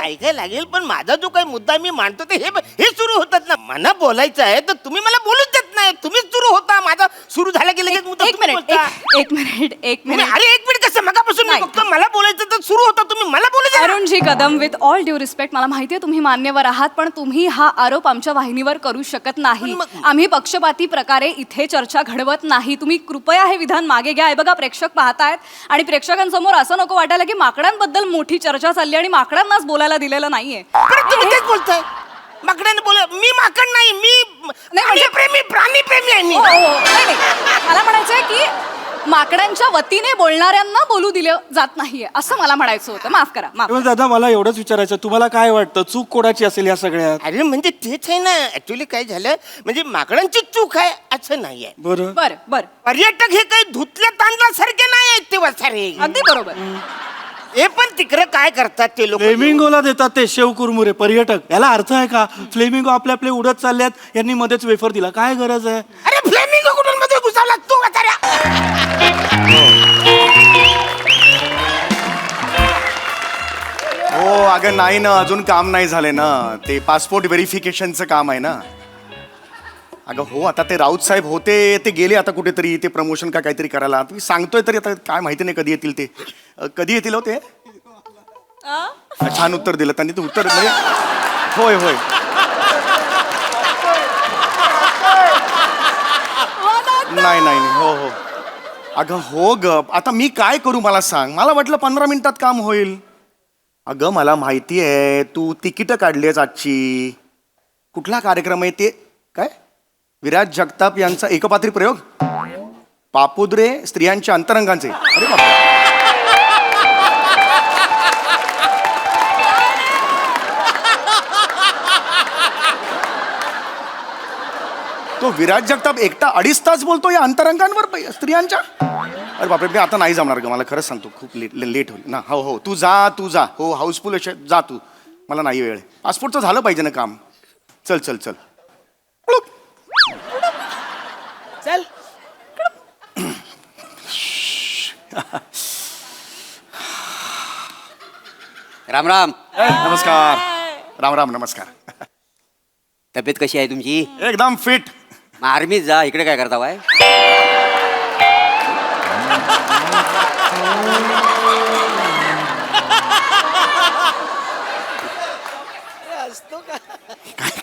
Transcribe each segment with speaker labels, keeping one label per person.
Speaker 1: ऐकायला लागेल, पण माझा जो काही मुद्दा मी मांडतो ते हे सुरू होतात ना. मला बोलायचं आहे तर तुम्ही मला बोलूच देत नाही. तुम्हीच सुरू होता. माझा सुरू झाला की लगेच मुद्दा
Speaker 2: एक
Speaker 1: तुम्ही
Speaker 2: मिनिट
Speaker 1: बोलता.
Speaker 2: एक मिनिट
Speaker 1: अरे एक मिनिट कसं मगापासून मी
Speaker 2: नाही.
Speaker 1: बघतो मला बोलायचं तर सुरू होता, तुम्ही मला बोलू द्या.
Speaker 2: Arunji Kadam, with all due respect, मला माहितीये तुम्ही मान्यवर आहात, पण तुम्ही हा आरोप आमच्या वाहिनीवर करू शकत नाही. आम्ही पक्षपाती प्रकारे इथे चर्चा घडवत नाही. तुम्ही कृपया हे विधान मागे घ्या. हे बघा, प्रेक्षक पाहतायत आणि प्रेक्षकांसमोर असं नको वाटायला की माकडांबद्दल मोठी चर्चा चालली आणि माकडांनाच बोलायला दिलेलं नाहीये.
Speaker 1: परत तुम्ही तेच बोलताय. माकडाने बोल, मी माकड नाही, मी
Speaker 2: म्हणजे
Speaker 1: प्राणी प्रेमी आहे मी.
Speaker 2: हो, हो. नाही, नाही. मला म्हणायचंय की माकडांच्या वतीने बोलणाऱ्यांना बोलू दिलं जात नाहीये असं मला म्हणायचं होतं. माफ करा, माफ.
Speaker 3: पण दादा मला एवढंच विचारायचं, तुम्हाला काय वाटतं चूक कोणाची असेल या सगळ्यात?
Speaker 1: अरे म्हणजे तेच आहे ना, ऍक्च्युली काय झालं म्हणजे माकडांची चूक आहे असं नाहीये.
Speaker 3: बरं
Speaker 2: बरं बरं,
Speaker 1: पर्यटक हे काही धुतल्या तांदळासारखे नाही आहेत ते वसारे.
Speaker 2: अगदी बरोबर.
Speaker 1: हे पण तिकडे काय करतात ते लोक.
Speaker 3: फ्लेमिंगोला देतात ते शेव कुरमुरे पर्यटक. याला अर्थ आहे का? फ्लेमिंगो आपले आपले उडत चालल्यात, यांनी मध्येच वेफर दिला, काय गरज आहे?
Speaker 1: अरे फ्लेमिंगो कुठून मध्ये घुसावला तू वसाऱ्या.
Speaker 4: हो अगं नाही ना, अजून काम नाही झाले ना. ते पासपोर्ट व्हेरिफिकेशनचं काम आहे ना. अगं हो, आता ते राऊत साहेब होते, ते गेले आता कुठेतरी, ते प्रमोशन का काहीतरी करायला. मी सांगतोय तरी आता काय माहिती नाही कधी येतील ते. कधी येतील हो ते? छान उत्तर दिलं त्यांनी. ते उत्तर म्हणजे होय होय. नाही नाही नाही, हो हो. अगं हो ग, आता मी काय करू मला सांग. मला वाटलं 15 मिनिटात काम होईल. अगं मला माहिती आहे तू तिकीटं काढलीस आजची. कुठला कार्यक्रम आहे ते? काय विराज जगताप यांचा एकपात्री प्रयोग, पापुद्रे स्त्रियांच्या अंतरंगांचे. अरे बाबा, तो विराज जगताप एकटा 2.5 तास बोलतो या अंतरंगांवर स्त्रियांच्या. अरे बापरे, मी आता नाही जमणार ग, मला खरंच सांगतो खूप लेट होईल ना. हो हो, तू जा. हो हाऊसफुल जा तू, मला नाही वेळ. पासपोर्टचं झालं पाहिजे ना काम. चल चल चल
Speaker 1: चल.
Speaker 5: राम राम.
Speaker 4: नमस्कार. राम राम, नमस्कार.
Speaker 5: तब्येत कशी आहे तुमची?
Speaker 4: एकदम फिट.
Speaker 5: मग आर्मीत जा, इकडे काय करता बाय?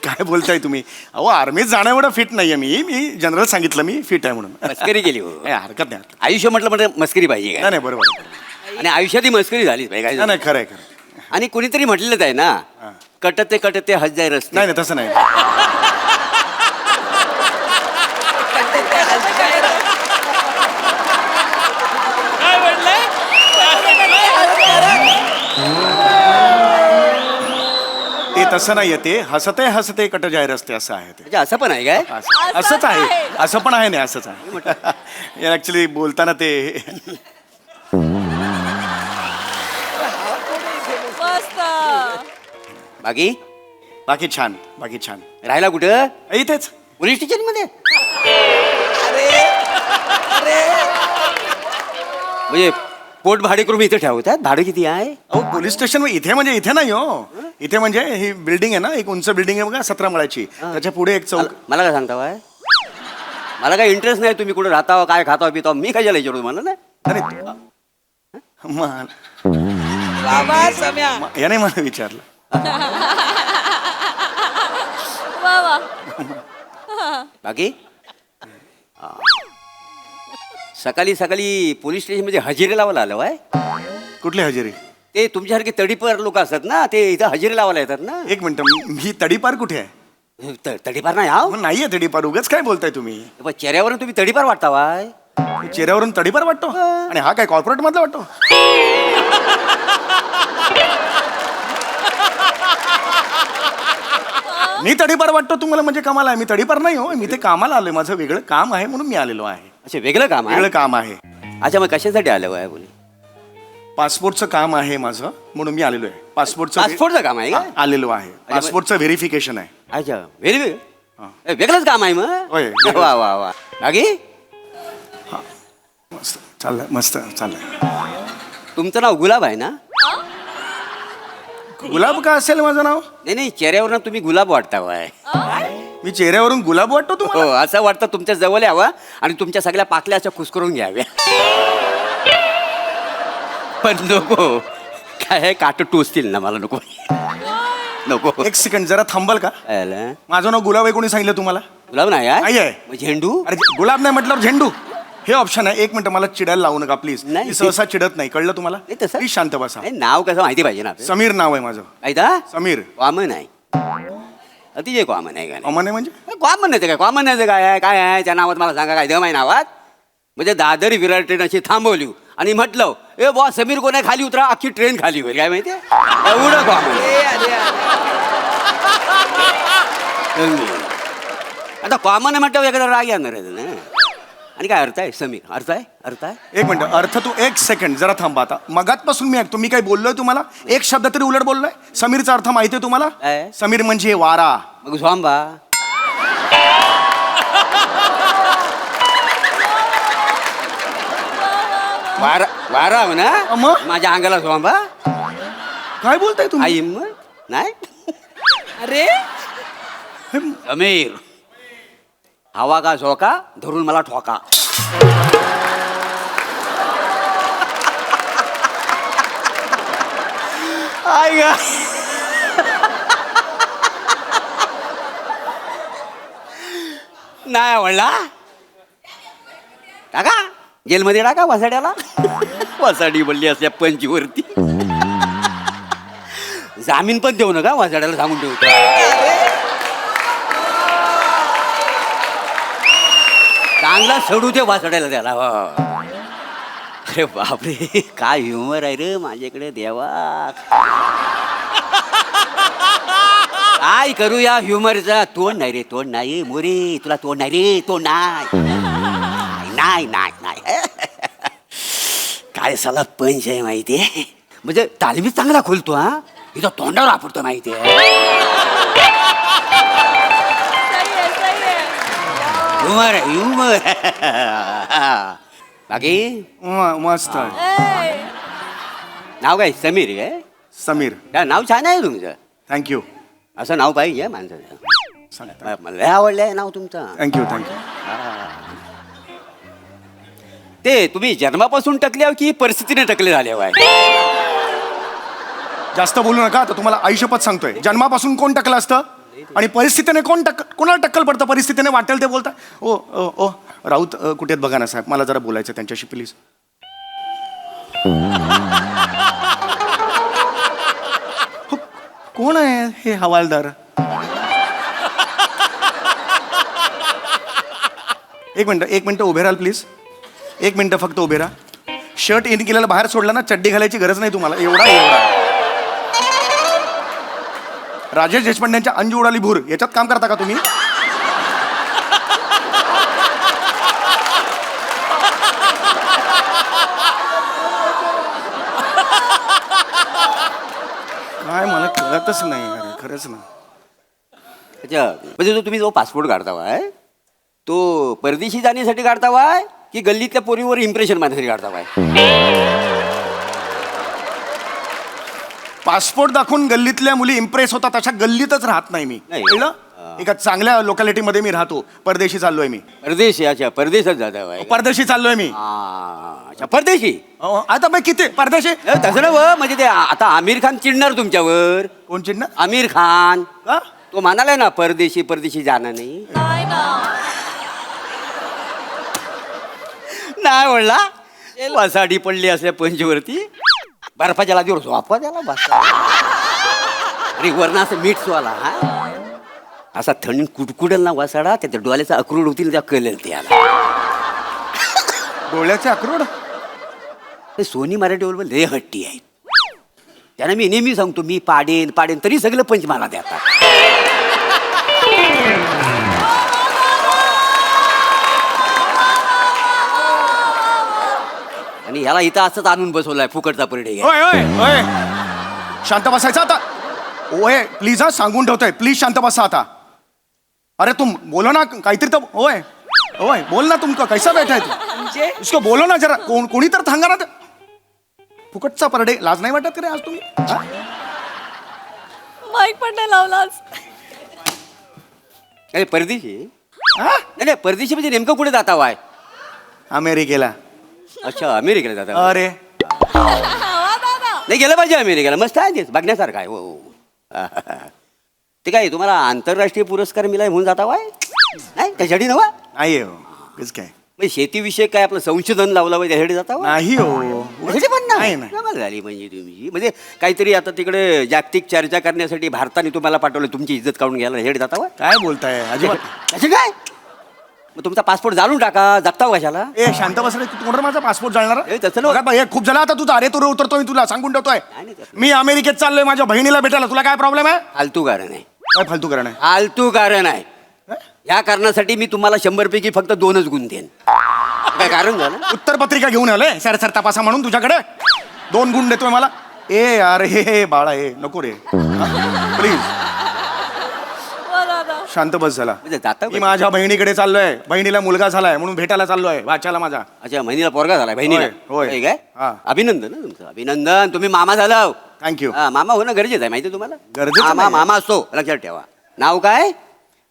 Speaker 4: काय बोलताय तुम्ही? अहो आर्मीत जाणं एवढं फिट नाहीये मी जनरल सांगितलं मी फिट आहे म्हणून.
Speaker 5: मस्करी केली हो.
Speaker 4: हरकत नाही.
Speaker 5: आयुष्य म्हटलं म्हणजे मस्करी पाहिजे काय?
Speaker 4: नाही बरोबर.
Speaker 5: आणि आयुष्यात ही मस्करी झालीच पाहिजे काय?
Speaker 4: नाही खरं आहे.
Speaker 5: आणि कुणीतरी म्हटलेलंच आहे ना, कटते कटते हज जाय रस्ते.
Speaker 4: नाही तसं नाही. ते तसं नाहीये, ते हसते हसते कट जाय रस्ते असं आहे ते.
Speaker 5: म्हणजे असं पण आहे काय?
Speaker 4: असंच आहे, असं पण आहे नाही असंच आहे. ऍक्च्युली बोलताना ते
Speaker 5: बाकी
Speaker 4: बाकी छान. बाकी छान.
Speaker 5: राहायला कुठं?
Speaker 4: इथेच
Speaker 5: पोलीस स्टेशन मध्ये? म्हणजे पोट भाडे करून इथे ठेवतात? भाडं किती आहे?
Speaker 4: अहो पोलीस स्टेशन इथे म्हणजे इथे नाही हो. इथे म्हणजे ही बिल्डिंग आहे ना, एक उंच बिल्डिंग आहे बघा 17 माळ्याची. त्याच्या पुढे एक चौक.
Speaker 5: मला काय सांगता बाय? मला काय इंटरेस्ट नाही तुम्ही कुठे राहता, काय खाता पिता. मी काय विचारू तुम्हाला? ना
Speaker 4: याने मला विचारलं.
Speaker 5: बाकी सकाळी सकाळी पोलीस स्टेशन मध्ये हजेरी लावायला आलं वाय?
Speaker 4: कुठली हजेरी?
Speaker 5: ते तुमच्यासारखे तडीपार लोक असतात ना, ते इथं हजेरी लावायला येतात ना.
Speaker 4: एक मिनिट, मी तडीपार कुठे आहे?
Speaker 5: तडीपार नाही हा?
Speaker 4: नाहीये तडीपार. उगाच काय बोलताय तुम्ही?
Speaker 5: चेहऱ्यावरून तुम्ही तडीपार वाटता वाय?
Speaker 4: चेहऱ्यावरून तडीपार वाटतो? आणि हा काय कॉर्पोरेट मधला वाटतो? मी तडीपार वाटतो तुम्हाला? म्हणजे कामाला आहे. मी तडीपार नाही हो, मी ते कामाला आलोय. माझं वेगळं काम आहे म्हणून मी आलेलो आहे.
Speaker 5: अच्छा, वेगळं काम आहे?
Speaker 4: वेगळं काम आहे.
Speaker 5: अच्छा, मग कशासाठी आलं वाय बोले?
Speaker 4: पासपोर्टचं काम आहे माझं म्हणून मी आलेलो आहे.
Speaker 5: पासपोर्टचं काम आहे का?
Speaker 4: आलेलो आहे. पासपोर्टचं व्हेरिफिकेशन आहे.
Speaker 5: अच्छा, वेगळंच काम आहे मग.
Speaker 4: होय.
Speaker 5: वा वा वा. बाकी
Speaker 4: मस्त चाललंय.
Speaker 5: तुमचं नाव गुलाब आहे ना?
Speaker 4: गुलाब का असेल माझं नाव?
Speaker 5: नाही चेहऱ्यावरनं तुम्ही गुलाब वाटता वाय.
Speaker 4: मी चेहऱ्यावरून गुलाब वाटतो
Speaker 5: हो
Speaker 4: तुम्हाला?
Speaker 5: असं वाटतं तुमच्या जवळ यावं आणि तुमच्या सगळ्या पाकल्या अशा खुसकरून घ्याव्या. पण नको काय काट टोचतील ना मला नको नको.
Speaker 4: एक सेकंड जरा थांबल का?
Speaker 5: आलं.
Speaker 4: माझं नाव गुलाब आहे कोणी सांगितलं तुम्हाला?
Speaker 5: गुलाब नाही
Speaker 4: नाही आहे.
Speaker 5: मग झेंडू.
Speaker 4: अरे गुलाब नाही म्हटल्यावर झेंडू हे ऑप्शन आहे. एक मिनिट मला चिडायला लावू नका प्लीज.
Speaker 5: नाही.
Speaker 4: मी सहसा चिडत नाही, कळलं तुम्हाला?
Speaker 5: नाही तसं.
Speaker 4: प्लीज शांत बसा.
Speaker 5: नाही, नाव कसं माहिती पाहिजे ना आपल्याला.
Speaker 4: समीर नाव आहे माझं.
Speaker 5: ऐका
Speaker 4: समीर.
Speaker 5: कॉमन आहे अतिशय कॉमन आहे का नाही?
Speaker 4: अमन आहे म्हणजे?
Speaker 5: कॉमन नाही काय कॉमन नाही काय आहे काय आहे त्या नावात मला सांगा काय दम आहे नावात. म्हणजे दादर विरार ट्रेन अशी थांबवली आणि म्हटलं ए बॉ समीर कोण आहे खाली उतरा अख्खी ट्रेन खाली होईल काय माहिती एवढं कॉमन. आता कॉमन आहे म्हटलं एखादा राग येणार आहे ना. आणि काय अर्थ आहे समीर अर्थ आहे.
Speaker 4: एक मिनिट अर्थ तू एक सेकंड जरा थांबा. आता मगातपासून मी ऐकतो. मी काय बोललोय तुम्हाला? एक शब्द तरी उलट बोललोय? समीरचा अर्थ माहिती आहे तुम्हाला?
Speaker 5: काय?
Speaker 4: समीर म्हणजे वारा.
Speaker 5: मग झोंबा. वारा वारा हो ना
Speaker 4: मग?
Speaker 5: माझ्या अंगाला झोंबा.
Speaker 4: काय बोलताय तुम्ही?
Speaker 5: आई मग नाही अरे समीर हवा का झोका धरून मला ठोका. आई गा नाही आवडला टाका जेलमध्ये टाका वसाड्याला. वसाडी बोलली असल्या पंचीवरती जामीन पण देऊ नका वाजाड्याला सांगून ठेवतो. चांगला सोडू दे वाचडायला त्याला. अरे बापरे काय ह्युमर आहे रे माझ्याकडे देवा. काय करू या ह्युमरचा. तोंड नाही रे तोंड नाही मोरे तुला तोंड नाही रे तोंड नाही नाही नाही. काय साला पंच आहे माहितीये म्हणजे तालमीत चांगला खोलतो हा इथं तोंडावर वापरतो माहितीये. Humour humour. बाकी
Speaker 4: मस्त.
Speaker 5: नाव काय समीर काय?
Speaker 4: समीर.
Speaker 5: नाव छान आहे तुमचं.
Speaker 4: थँक्यू.
Speaker 5: असं नाव पाहिजे माणसाचं. मला लय आवडलंय नाव तुमचं.
Speaker 4: Thank you thank you.
Speaker 5: ते तुम्ही जन्मापासून टकले की परिस्थितीने टकले झाले बाय?
Speaker 4: जास्त बोलू नका. आता तुम्हाला आयुष्यपत सांगतोय. जन्मापासून कोण टकलं असतं आणि परिस्थितीने कोणाला टक्कल पडतं? परिस्थितीने वाटेल ते बोलता. ओ ओ ओ राऊत कुठे आहेत बघा ना साहेब. मला जरा बोलायचं त्यांच्याशी प्लीज. कोण आहे हे हवालदार? एक मिनिट उभे राहाल प्लीज. एक मिनिट फक्त उभे राहा. शर्ट इन केलेला बाहेर सोडला ना चड्डी घालायची गरज नाही तुम्हाला. एवढा राजेश देशपांड्यांच्या अंजू उडाली भूर याच्यात काम करता का तुम्ही? काय मला कळतच नाही अरे खरंच ना.
Speaker 5: अच्छा म्हणजे तुम्ही जो पासपोर्ट काढता वाय तो परदेशी जाण्यासाठी काढता वाय की गल्लीतल्या पोरीवर इम्प्रेशन मारण्यासाठी काढता वाय?
Speaker 4: पासपोर्ट दाखवून गल्लीतल्या मुली इम्प्रेस होतात अशा गल्लीतच राहत नाही मी.
Speaker 5: नाही.
Speaker 4: कळलं? एका चांगल्या लोकॅलिटीमध्ये मी राहतो. परदेशी चाललोय मी.
Speaker 5: परदेशी अच्छा परदेशात जाता वाय?
Speaker 4: परदेशी चाललोय मी.
Speaker 5: अच्छा परदेशी.
Speaker 4: आता मग किती परदेशी?
Speaker 5: तसं ना म्हणजे ते आता आमिर खान चिडणार तुमच्यावर.
Speaker 4: कोण चिडणार?
Speaker 5: आमिर खान
Speaker 4: का?
Speaker 5: तो म्हणालाय ना परदेशी परदेशी जाणार नाही. नाही म्हणला वसाडी पडली असल्या पंचवरती बर्फाच्या लादीवर झोपा त्याला बस. अरे वरण असं मीठ सोला हा असा थंडी कुडकुडल ना वसाडा त्याच्या डोळ्याचा अक्रोड होतील त्या कळेल त्याला.
Speaker 4: डोळ्याचे अक्रोड?
Speaker 5: ते सोनी मराठीवर लय हट्टी आहेत. त्याला मी नेहमी सांगतो मी पाडेन पाडेन तरी सगळं पंच मला देतात. आणि ह्याला इथं असंच आणून बसवलाय फुकटचा परिडे.
Speaker 4: ओय ओय ओय शांत बसायचं आता. ओय प्लीज हा सांगून ठेवतोय. प्लीज शांत बसा आता. अरे तुम बोलो ना काहीतरी तर. ओय ओय बोल ना तुमका कैसा बैठा है तू? इसको बोलो ना जरा. कोणी तर थांगा ना. फुकटचा परडे लाज नाही वाटत का रे आज तुम्ही? हा?
Speaker 2: माईक पण नाही लावलाच.
Speaker 5: अरे परदेशी
Speaker 4: हा?
Speaker 5: नाही नाही, परदेशी म्हणजे नेमकं कुठे जाता वाय?
Speaker 4: अमेरिकेला.
Speaker 5: अच्छा, अमेरिकेला जाता.
Speaker 4: अरे
Speaker 5: नाही, गेलं पाहिजे अमेरिकेला. मस्त आहे ते, बघण्यासारखं आहे. हो. ते काय तुम्हाला आंतरराष्ट्रीय पुरस्कार मिळाला म्हणून जाता वाय? नाही त्यासाठी नवा
Speaker 4: नाही हो, कसं काय?
Speaker 5: म्हणजे शेतीविषयक काय आपलं संशोधन लावलं पाहिजे त्यासाठी जाता वाय?
Speaker 4: नाही हो.
Speaker 5: त्यासाठी पण
Speaker 4: नाही,
Speaker 5: नाही
Speaker 4: नाही.
Speaker 5: कमाल झाली म्हणजे तुम्ही. म्हणजे काहीतरी आता तिकडे जागतिक चर्चा करण्यासाठी भारताने तुम्हाला पाठवलं, तुमची इज्जत काढून घ्यायला ह्यासाठी जाता वाय?
Speaker 4: काय बोलताय अजिबात.
Speaker 5: त्याचे काय मग तुमचा पासपोर्ट जाळून टाका, जगता कशाला?
Speaker 4: ए शांत बस रे, तू तोंडावर माझा पासपोर्ट जाळणार?
Speaker 5: ए, तसं नव्हतं.
Speaker 4: बघा, हे खूप झालं आता तुझा. अरे तुला उतरतो मी, तुला सांगून ठेवतोय.
Speaker 5: नाही, तसं.
Speaker 4: मी अमेरिकेत चाललोय माझ्या बहिणीला भेटायला. तुला काय प्रॉब्लेम आहे?
Speaker 5: फालतू कारण आहे,
Speaker 4: काय फालतू कारण आहे?
Speaker 5: फालतू कारण आहे. या कारणासाठी मी तुम्हाला 100 पैकी फक्त 2च गुण देईन. काय कारण झालं?
Speaker 4: उत्तर पत्रिका घेऊन आलोय सर सर तपासा म्हणून तुझ्याकडे 2 गुण देतोय मला. ए यार हे बाळा हे नको रे प्लीज. शांत बस झाला.
Speaker 5: म्हणजे जाता
Speaker 4: मी माझ्या बहिणीकडे चाललोय. बहिणीला मुलगा झालाय म्हणून भेटायला चाललोय वाच्याला माझा.
Speaker 5: अच्छा, बहिणीला पोरगा झाला बहिणीला.
Speaker 4: होय, होय.
Speaker 5: होय काय?
Speaker 4: हा.
Speaker 5: अभिनंदन हं तुमचं, अभिनंदन. तुम्ही मामा झाला.
Speaker 4: थँक्यू.
Speaker 5: मामा होणं गरजेचं आहे, माहिती आहे तुम्हाला?
Speaker 4: गरजेचं
Speaker 5: मामा
Speaker 4: नाही.
Speaker 5: मामा असतो, लक्षात ठेवा. नाव काय?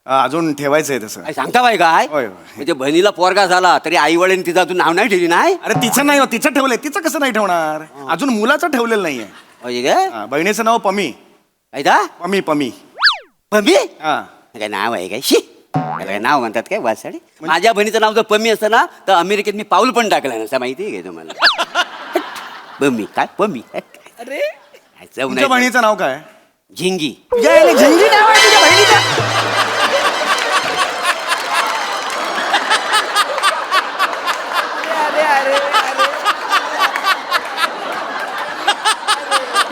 Speaker 4: अजून ठेवायचंय तसं.
Speaker 5: काय सांगता बाय काय?
Speaker 4: होय, होय.
Speaker 5: म्हणजे बहिणीला पोरगा झाला तरी आई वडील तिचं अजून नाव नाही ठेवली नाही?
Speaker 4: अरे तिचं नाही हो, तिचं ठेवलंय. तिचं कसं नाही ठेवणार? अजून मुलाचं ठेवलेलं नाहीये.
Speaker 5: होय काय?
Speaker 4: हा, बहिणीचं नाव पमी.
Speaker 5: काय दा?
Speaker 4: पमी पमी.
Speaker 5: पमी?
Speaker 4: हा.
Speaker 5: काय नाव आहे काय? शी, त्याला काय नाव म्हणतात काय वासाडी? माझ्या बहिणीचं नाव जर पमी असतं ना तर अमेरिकेत मी पाऊल पण टाकलं नसतं, माहिती आहे का तुम्हाला? पमी काय? पमी अरे चव
Speaker 4: तुमच्या
Speaker 5: नाही.
Speaker 4: बहिणीचं नाव काय?
Speaker 5: झिंगी.
Speaker 4: तुझ्या याला झिंगी नाव आहे तुझ्या बहिणीचं?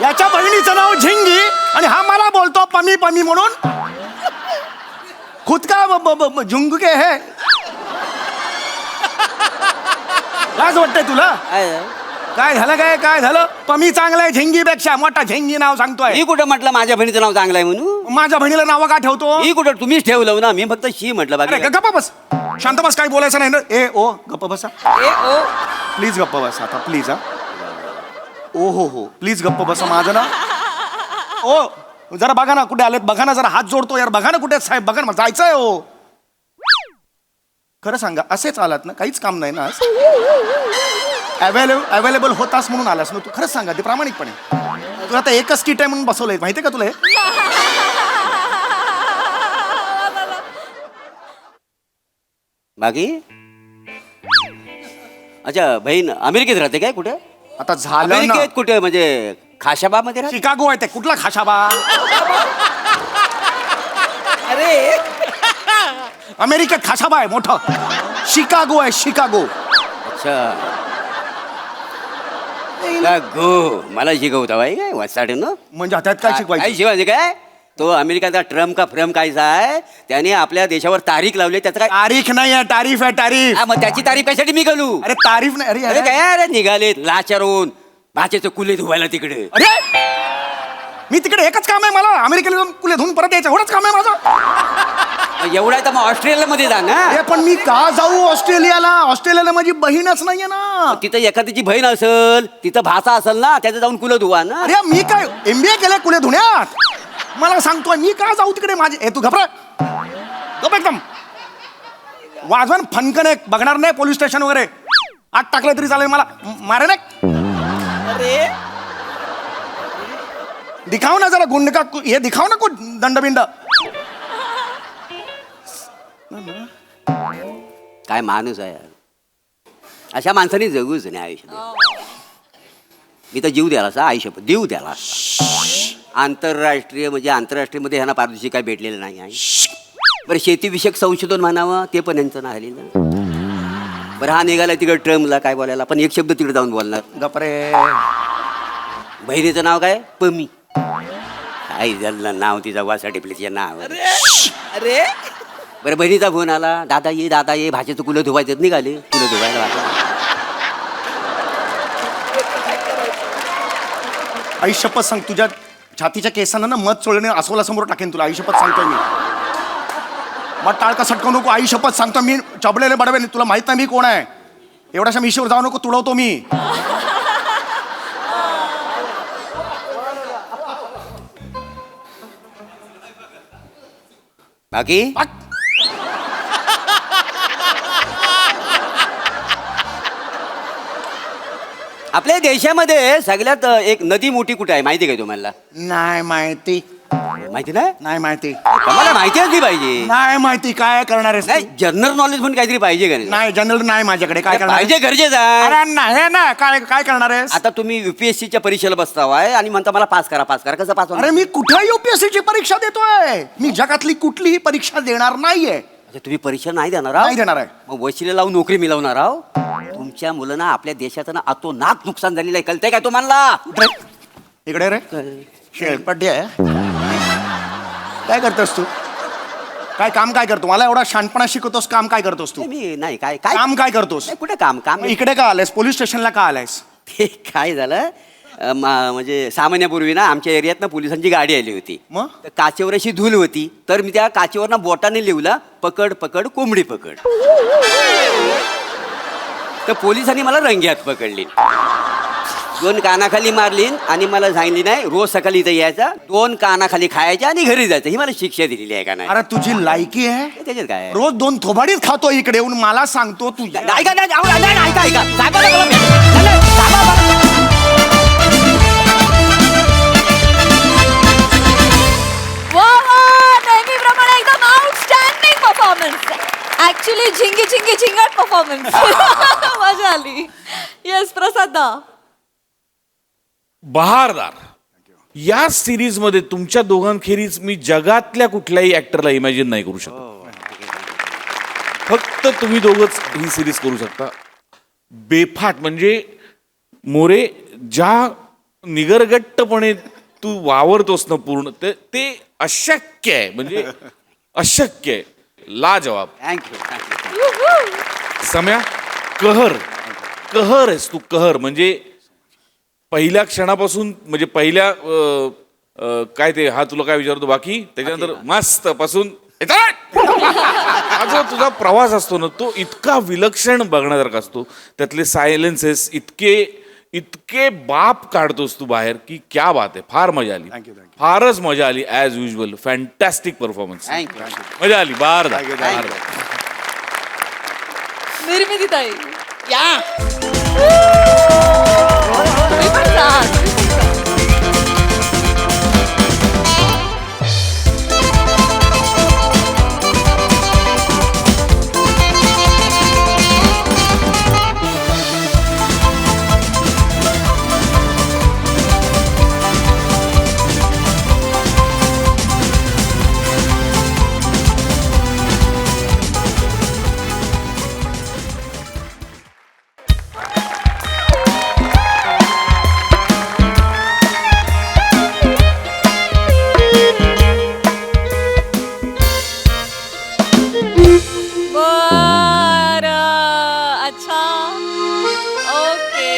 Speaker 4: याच्या बहिणीचं नाव झिंगी आणि हा मला बोलतो पमी पमी म्हणून. खुद का झुंग के है. लाज वाटतंय तुला? काय झालं काय? काय झालं? पमी चांगलाय झिंगीपेक्षा. मोठा झिंगी नाव सांगतोय.
Speaker 5: मी कुठं म्हटलं माझ्या बहिणीचं नाव चांगलं आहे म्हणून?
Speaker 4: माझ्या बहिणीला नाव का ठेवतो?
Speaker 5: मी कुठं, तुम्हीच ठेवलं ना. मी फक्त शी म्हटलं
Speaker 4: अरे
Speaker 5: बाकी.
Speaker 4: गप्पा बस. शांत बस. काही बोलायचं नाही ना. ए ओ गप्पा बसा प्लीज. गप्पा बस आता प्लीज. हा ओ हो प्लीज गप्पा बसा. माझं ना ओ जरा बघा ना कुठे आलेत. बघा ना जरा. हात जोडतो यार. बघा ना कुठे आहेत साहेब. बघा ना जायचंय हो. खरं सांगा असेच आलात ना? काहीच काम नाही ना आज? अवेलेबल होतास म्हणून आलास ना तू? खरंच सांगा ते प्रामाणिकपणे. तू आता एकच किट आहे म्हणून बसवलंय माहितीये का तुला हे?
Speaker 5: बाकी अच्छा, बहीण अमेरिकेत राहते काय? कुठे?
Speaker 4: आता झालं ना.
Speaker 5: अमेरिकेत कुठे म्हणजे खाशाबा मध्ये राहते?
Speaker 4: शिकागो आहे ते. कुठला खाशाबा?
Speaker 5: अरे
Speaker 4: अमेरिकेत खाशाबा आहे मोठं. शिकागो आहे शिकागो.
Speaker 5: अच्छा गो मला शिकवता बाई काय वाचाडे ना.
Speaker 4: म्हणजे त्यात काय शिकवायचं?
Speaker 5: काय शिवाय काय? तो अमेरिकाचा ट्रम्प का फ्रम कायचा आहे, त्याने आपल्या देशावर तारीख लावली. त्याचं काय?
Speaker 4: तारीख नाही आहे तारीफ आहे तारीफ.
Speaker 5: हा, मग त्याची तारीख कशासाठी मी घालू?
Speaker 4: अरे तारीफ नाही. अरे
Speaker 5: अरे
Speaker 4: अरे
Speaker 5: काय अरे निघाले लाचारून भाचेचं कुले धुवायला तिकडे.
Speaker 4: अरे मी तिकडे एकच काम आहे मला. अमेरिकेला जाऊन कुले धुवून परत यायचं एवढंच काम आहे माझं.
Speaker 5: एवढा आहे तर मग ऑस्ट्रेलिया मध्ये जा ना.
Speaker 4: अरे पण मी का जाऊ ऑस्ट्रेलियाला? ऑस्ट्रेलियाला माझी बहीणच नाहीये ना.
Speaker 5: तिथं एखाद्याची बहीण असेल, तिथं भाषा असेल ना, त्याचं जाऊन कुलं धुवा ना.
Speaker 4: अरे मी काय MBA केलंय कुले धुण्यात? मला सांगतोय मी का जाऊ तिकडे? माझे ए तू घबरा गप एकदम. वाजवण फनकन एक बघणार नाही पोलीस स्टेशन वगैरे. आत टाकलं तरी चालेल मला. मारे नाही.
Speaker 5: अरे
Speaker 4: दिखाव ना जरा गुंड का हे दिखाव ना कुछ दंडबिंड.
Speaker 5: काय माणूस आहे यार. अशा माणसाने जगूच नाही आयुष्यात. मी तर जीव द्याला सा आयुष्य देऊ द्याला. आंतरराष्ट्रीय म्हणजे आंतरराष्ट्रीय मध्ये ह्यांना पारितोषिक काय भेटलेलं नाही आहे. बरं शेतीविषयक संशोधन म्हणावं ते पण यांचं नाही ना. बरं हा निघाला तिकडे ट्रम्पला काय बोलायला, पण एक शब्द तिकडे जाऊन बोलणार.
Speaker 4: गपरे.
Speaker 5: बहिणीचं नाव काय? पमी. काय झालं नाव तिचा वासाठी प्लीजच्या नाव. अरे बरं बहिणीचा फोन आला. दादा ये भाषेचं कुलं धुवायचं. निघाले कुलं धुवायला.
Speaker 4: आई शपथ सांग तुझ्या छातीच्या केसांना ना मध चोळणे अस्वला समोर टाकेन तुला. आई शपथ सांगतोय मी. मग टाळका सटकवू नको. आई शपथ सांगतो मी. चबलेले बडवे तुला माहित नाही मी कोण आहे. एवढ्याशा मिशीवर जाऊ नको. तुडवतो मी.
Speaker 5: बाकी आपल्या देशामध्ये सगळ्यात एक नदी मोठी कुठे आहे माहिती आहे का तुम्हाला?
Speaker 4: नाही माहिती.
Speaker 5: माहिती नाही?
Speaker 4: नाही माहिती.
Speaker 5: मला माहिती असली पाहिजे.
Speaker 4: नाही माहिती. काय करणार आहेस
Speaker 5: नाही
Speaker 4: तू?
Speaker 5: जनरल नॉलेज म्हणून काहीतरी पाहिजे का नाही?
Speaker 4: नाही जनरल नाही माझ्याकडे. काय करणार
Speaker 5: पाहिजे
Speaker 4: आहेस?
Speaker 5: गरजेचं आहे.
Speaker 4: अरे नाही ना. काय काय करणार आहेस?
Speaker 5: आता तुम्ही युपीएससीच्या परीक्षेला बसतावाय आणि म्हणता मला पास करा पास करा. कसं पास होणार?
Speaker 4: अरे मी कुठे UPSC ची परीक्षा देतोय? मी जगातली कुठलीही परीक्षा देणार नाहीये.
Speaker 5: अच्छा, तुम्ही परीक्षा नाही देणार आहो?
Speaker 4: नाही देणार आहे.
Speaker 5: मग वशिले लावून नोकरी मिळवणार आहो? तुमच्या मुलांना आपल्या देशाचं ना अतोनात नुकसान झालेलं आहे. कळतंय काय तुम्हाला?
Speaker 4: इकडे रे शेळपट्टी आहे. काय करतोस तू? काय काम काय करतो? मला एवढा शहाणपणा शिकवतोस. काम काय करतोस तू?
Speaker 5: मी नाही काय काय
Speaker 4: काम काय करतोस?
Speaker 5: नाही, कुठे काम काम
Speaker 4: मग इकडे का आलायस? पोलीस स्टेशनला का आलायस?
Speaker 5: ते काय झालं म्हणजे सामान्यापूर्वी ना आमच्या एरियात ना पोलिसांची गाडी आली होती.
Speaker 4: मग?
Speaker 5: तर काचेवर अशी धूल होती तर मी त्या काचेवर ना बोटाने लिहला पकड पकड कोंबडी पकड. तर पोलिसांनी मला रंग्यात पकडली. 2 कानाखाली मारली आणि मला सांगितली नाही रोज सकाळी इथे यायचा 2 कानाखाली खायच्या आणि घरी जायचं. ही मला शिक्षा दिलेली आहे का नाही?
Speaker 4: अरे तुझी लायकी आहे?
Speaker 5: त्याच्यात काय आहे?
Speaker 4: रोज 2 थोबाडीच खातो इकडे येऊन मला सांगतो तू.
Speaker 5: ऐका नाही, नाही, नाही, ऐका ऐका साहेबाला बोला मी. नाही, नाही, साहेबाला-
Speaker 2: नेहमीप्रमाणे एकदम आउटस्टँडिंग परफॉर्मन्स. ऍक्च्युली झिंगी झिंगी झिंगट परफॉर्मन्स. मजा आली. येस प्रसाद दा.
Speaker 6: बहारदार. या सिरीज मध्ये तुमच्या दोघांखेरीज मी जगातल्या कुठल्याही ऍक्टरला इमॅजिन नाही करू शकत. फक्त तुम्ही दोघच ही सिरीज करू शकता. बेफाट म्हणजे मोरे ज्या निगरगट्टपणे तू वावरतोस ना पूर्ण ते अशक्य आहे. म्हणजे अशक्य आहे. लाजवाब.
Speaker 5: Thank you thank you.
Speaker 6: सम्या कहर कहर आहेस तू. कहर म्हणजे पहिल्या क्षणापासून म्हणजे पहिल्या काय ते हा तुला काय विचारतो बाकी त्याच्यानंतर मस्त पासून हा जो तुझा प्रवास असतो ना तो इतका विलक्षण बघण्यासारखा असतो. त्यातले सायलेन्सेस इतके इतके बाप काढतोस तू बाहेर की क्या बात आहे. फार मजा आली. फारच मजा आली as usual. Fantastic performance.
Speaker 5: Thank you
Speaker 6: मजा आली. बार
Speaker 2: निर्मिती ताई
Speaker 1: या
Speaker 2: तुम्ही पण जा. बरं अच्छा ओके.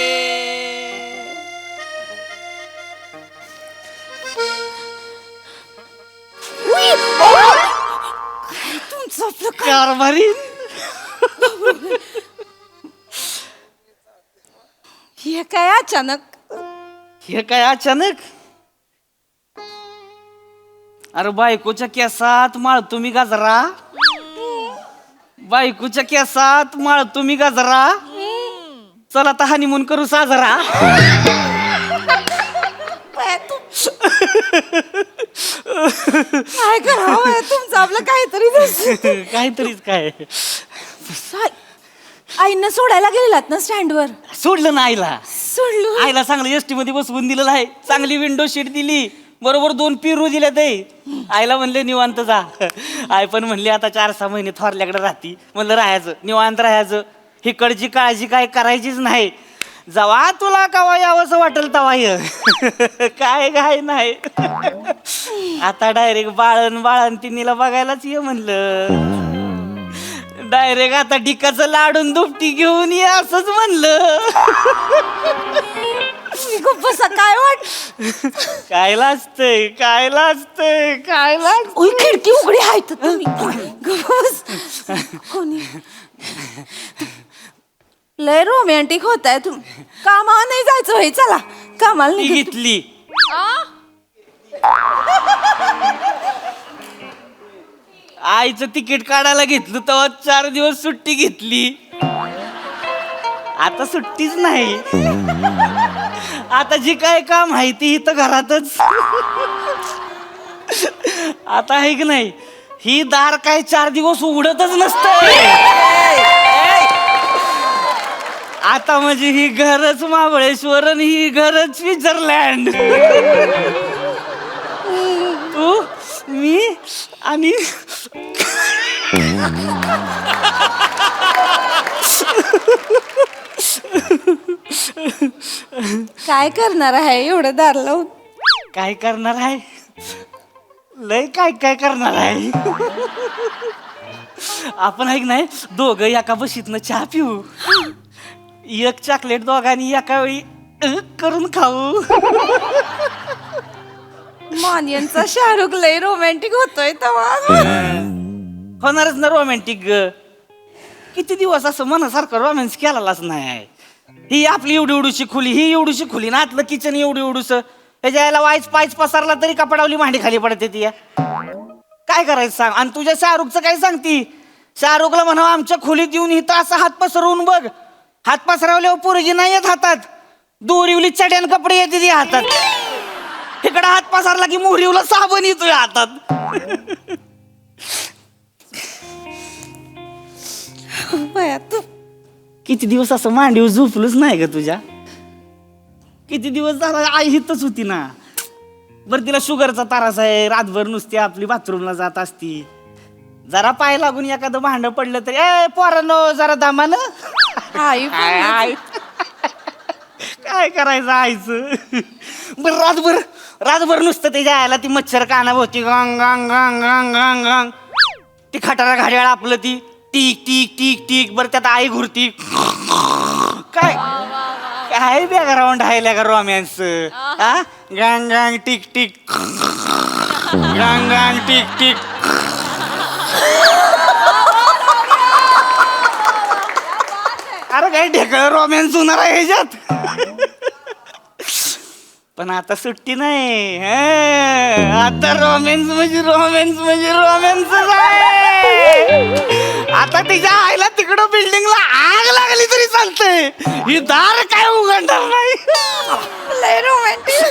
Speaker 2: तुमचं आपलं
Speaker 3: कारभारी.
Speaker 2: हे काय अचानक.
Speaker 3: हे काय अचानक. अरे बायकोच्या केसात माळ तुम्ही गाजरा. बायकोच्या केसात माळ तुम्ही गाजरा. चला आता हनीमून करू साजरा.
Speaker 2: काय करावं तुमचं आपलं काहीतरी दिसतं.
Speaker 3: काहीतरीच काय.
Speaker 2: आईनं सोडायला गेलेलात ना स्टँडवर.
Speaker 3: सोडलं ना आईला.
Speaker 2: सोडलं.
Speaker 3: आईला चांगलं एसटी मध्ये बसवून दिलेलं आहे. चांगली विंडो सीट दिली. बरोबर 2 पिरू दिल्या ते. आईला म्हणले निवांत जा. आई पण म्हणली आता 4-6 महिने थोरल्याकडे राहती. म्हणलं राहायचं निवांत राहायचं. हिकडची काळजी काय करायचीच नाही. जवा तुला कवा यावंसं वाटेल तवा ये. काय काय नाही. आता डायरेक्ट बाळण तिनीला बघायलाच ये म्हणलं. डायरेक्ट आता डिकाचं लाडून दुपटी घेऊन ये असंच म्हणलं.
Speaker 2: खूप काय वाट.
Speaker 3: काय लाजतंय काय लाजतंय काय लाज.
Speaker 2: खिडकी उघडी आहे तर तुम्ही कोणी लय रोमॅन्टिक होताय तुम्ही. कामाला नाही जायचं होय. चला कामाला
Speaker 3: ती
Speaker 2: नाही.
Speaker 3: घेतली. आईचं तिकीट काढायला घेतलं तेव्हा 4 दिवस सुट्टी घेतली. आता सुट्टीच नाही. आता जी काय काम आहे ती इथं घरातच. आता आहे की नाही, ही दार काय 4 दिवस उघडतच नसतंय. आता म्हणजे ही घरच महाबळेश्वर आणि ही घरच स्वित्झर्लंड. तू, मी आणि
Speaker 7: काय करणार आहे एवढं दार लावून?
Speaker 3: काय करणार आहे, लय काय काय करणार आहे. आपण ऐक नाही, दोघं एका बशीतनं चहा पिऊ, एक चॉकलेट दोघांनी एका वेळी करून खाऊ.
Speaker 7: मानियनचा शाहरुख लय रोमॅन्टिक होतोय तेव्हा.
Speaker 3: होणारच ना रोमॅन्टिक. किती दिवस असं मनासारखं रोमॅन्स केलेलाच नाही. ही आपली एवढी एवढीशी खोली, ही एवढीशी खोली ना, आतलं किचन एवढी एवढूस, त्याच्या यायला वाईच पायच पसरला तरी कपडावली भांडी खाली पडते ती. काय करायचं सांग. आणि तुझ्या शाहरुखचं काय सांगती? शाहरुखला म्हणावं आमच्या खोलीत येऊन इथं असं हात पसरवून बघ. हात पसरवल्यावर पोरगी नाही येत हातात, दोरीवली चड्यान कपडे येते ती हातात. इकडं हात पसरला की मोहरीवला साबण येतोय हातात.
Speaker 7: बया तू
Speaker 3: किती दिवस असं मांडीवर झोपलंच नाही का तुझ्या? किती दिवस झाला आई हितच होती ना. बरं तिला शुगरचा त्रास आहे, रातभर नुसती आपली बाथरूमला जात असती. जरा पाय लागून एखादं भांड पडलं तरी ए पोरांनो जरा दामानं.
Speaker 7: आई
Speaker 3: काय करायचं आईचं. बरं रातभर नुसतं त्याच्या आयला ती मच्छर कानाभोवती गांग गांग गांग गांग गांग गांग. ती खटारा घड्याळ आपलं ती टिक टिक टिक टिक. बरं त्यात आई घुरती. काय काय बॅकग्राऊंड आहे का रोमॅन्स. हा गांग गांग टिक टिक गांग गांग टिक टिक. अरे काय ढेकळ रोमॅन्स होणार आहे ह्याच्यात. पण आता सुट्टी नाही. आता रोमॅन्स म्हणजे रोमॅन्सच आहे. आता तिच्या आईला तिकडं बिल्डिंगला आग लागली तरी चालतंय, ही दार काय उघडणार नाही.
Speaker 7: लय रोमॅन्टिक.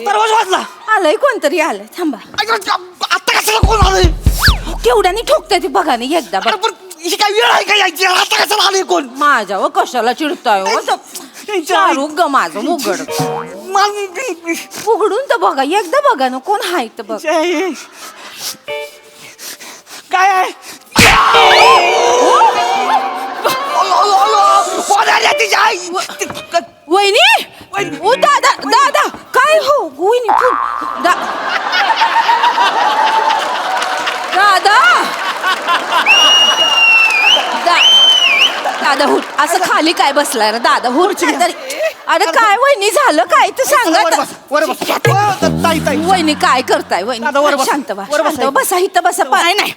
Speaker 3: दरवाजा वाजला.
Speaker 7: आलंय कोणतरी आलंय, थांबा.
Speaker 3: आता कशाला कोण आलंय?
Speaker 7: केवढ्याने ठोकताय ती बघा नाही एकदा बघ.
Speaker 3: अरे पण ही काय वेळ आहे का यायची? आता कशाला आलंय कोण?
Speaker 7: माझ्यावर कशाला चिडताय हो? शाहरुख ग माझं उघड. उघडून तर बघा एकदा बघा ना कोण हाय तर बघ.
Speaker 3: काय आहे?
Speaker 7: वहिनी ओ दादा दादा काय हो वहिनी दादा दादा हुट असं खाली काय बसलाय रे दादा हुट तरी. अरे काय वहिनी झालं काय ते सांगा. वहिनी काय करताय वहिनी? शांत बसा इथं बसा.
Speaker 2: नाही नाही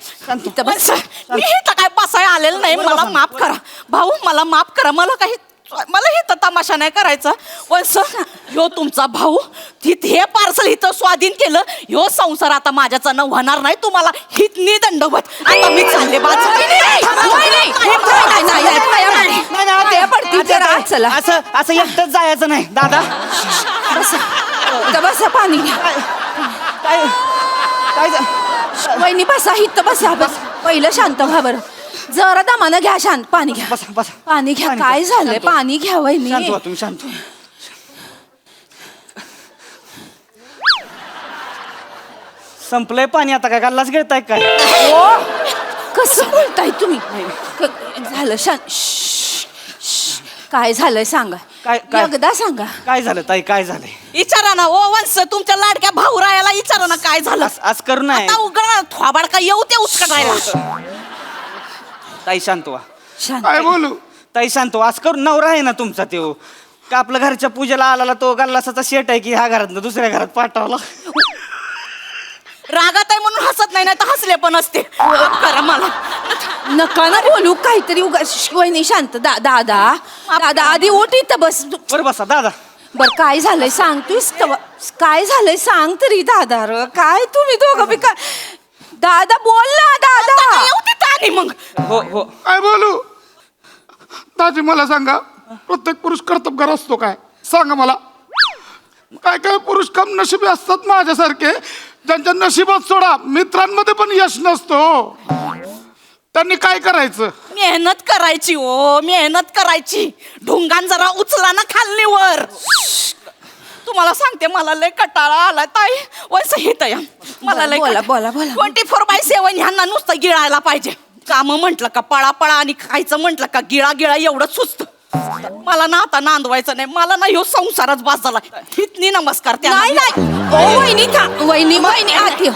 Speaker 2: इथं बस. मी इथं काय बसायला आलेलं नाही. मला माफ करा भाऊ, मला माफ करा. मला हे तर तमाशा नाही करायचा. वंस ह्यो तुमचा भाऊ हे पार्सल इथं स्वाधीन केलं. ह्यो संसार आता माझ्याचा होणार नाही. तुम्हाला हितनी दंडवत. आता मी चालले
Speaker 7: चला
Speaker 3: असं एकटंच जायचं नाही दादा.
Speaker 7: बसा पाणी घ्या.
Speaker 3: काय काय
Speaker 7: वहिनी बसा इथं बसा. बस पहिलं शांत व्हा बरं. जरा दमानं घ्या. शांत पाणी घ्या.
Speaker 3: बसा बसा.
Speaker 7: पाणी घ्या. काय झालंय? पाणी घ्या वहिनी.
Speaker 3: शांत व्हा तुम्ही, शांत. संपलंय पाणी आता. काय गल्लाच घेताय काय?
Speaker 7: कसं बोलताय तुम्ही? झालं शांत. काय झालंय सांगा.
Speaker 3: काय
Speaker 7: एकदा सांगा.
Speaker 3: काय झालं ताई? काय झालंय?
Speaker 2: विचारा ना ओ वंस, तुमच्या लाडक्या भाऊ रायाला विचारा ना काय झालं.
Speaker 3: आज करू नये
Speaker 2: आता उघड थोबाड का येऊ ते उचकटायला.
Speaker 3: ताई शांत व्हा.
Speaker 7: शांत
Speaker 4: काय बोलू?
Speaker 3: ताई शांत व्हा. आज करू. नवरा आहे ना तुमचा तो का आपल्या घरच्या पूजेला आला तो गल्लासाचा शेट आहे की ह्या घरात दुसऱ्या घरात पाठवला.
Speaker 2: रागात आहे म्हणून हसत नाही, तर हसले पण असते. करा मला.
Speaker 7: नका ना बोलू काहीतरी. वहिनी शांत. दादा दादा आधी उठ इथं बस.
Speaker 3: बरं बसा दादा.
Speaker 7: बर काय झालंय सांगतोयस तर काय झालंय सांग तरी दादा र काय तुम्ही दोघं बी काय दादा बोल ना दादा
Speaker 2: आणि मग
Speaker 3: हो हो
Speaker 8: काय बोलू दाजी मला सांगा प्रत्येक पुरुष कर्तबगार असतो काय सांगा मला काय काय पुरुष कम नशिबी असतात माझ्यासारखे ज्यांच्या नशिबात सोडा मित्रांमध्ये पण यश नसतो त्यांनी काय करायचं
Speaker 9: मेहनत करायची ओ मेहनत करायची ढुंगान जरा उचला ना खाल्लीवर तुम्हाला सांगते मला लय कटाळा आला ताई वैसे हे तया मला लय
Speaker 7: बोला, बोला, बोला.
Speaker 9: 24/7 ह्यांना नुसतं गिळायला पाहिजे काम म्हटलं का पळा आणि खायचं म्हटलं का गिळा एवढं सुस्त मला ना आता नांदवायचं नाही मला ना ह्यो संसारच बास झाला हितनी नमस्कार
Speaker 7: नाही नाही ओ वहिनी वहिनी आत ये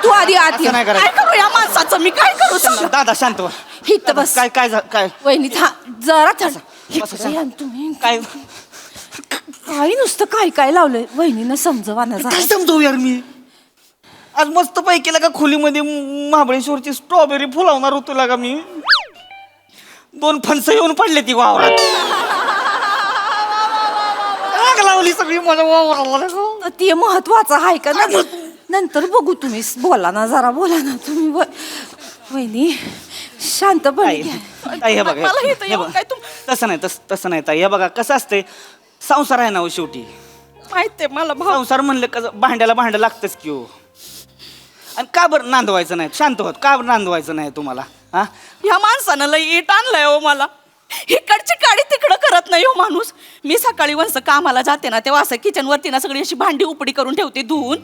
Speaker 7: तू आधी आत ये
Speaker 3: नाही
Speaker 9: काय
Speaker 3: करायचं
Speaker 9: करू या माणसाचं मी काय करू सांग
Speaker 3: दादा शांत व्हा.
Speaker 7: हित बस
Speaker 3: काय
Speaker 7: वहिनी जरा थंड
Speaker 3: बस,
Speaker 7: इकडे या न तुम्ही
Speaker 3: काय
Speaker 7: काय नुसतं काय लावलंय वहिनीनं समजवा ना
Speaker 3: काय
Speaker 7: जरा.
Speaker 3: समजू यार मी आज मस्त पैकी का खोलीमध्ये महाबळेश्वरची स्ट्रॉबेरी फुलावणार होतो लागा मी 2 फणसं येऊन पडले ती वावरात आग लावली सगळी माझ्या वावराला
Speaker 7: तर ते महत्वाचं आहे का ना नंतर बघू तुम्ही बोला ना तुम्ही वहिनी शांतपणे घ्या.
Speaker 3: ताई हे बघा
Speaker 9: मला इथं
Speaker 3: हे
Speaker 9: येऊन
Speaker 3: बघा.
Speaker 9: काय
Speaker 3: तसं नाही ताई हे बघा कसं असते संसार आहे ना हो शेवटी
Speaker 9: माहितीये मला भाऊ
Speaker 3: संसार म्हणलं कसं भांड्याला भांडं लागतंच की हो आणि का बरं नांदवायचं नाही शांत होत का बरं नांदवायचं नाही तुम्हाला हा
Speaker 9: ह्या माणसानं लई इट आणलंय हो मला इकडची काडी तिकडं करत नाही हो माणूस मी सकाळी वंस कामाला जाते ना तेव्हा असं किचन वरती ना सगळी अशी भांडी उपडी करून ठेवते धुवून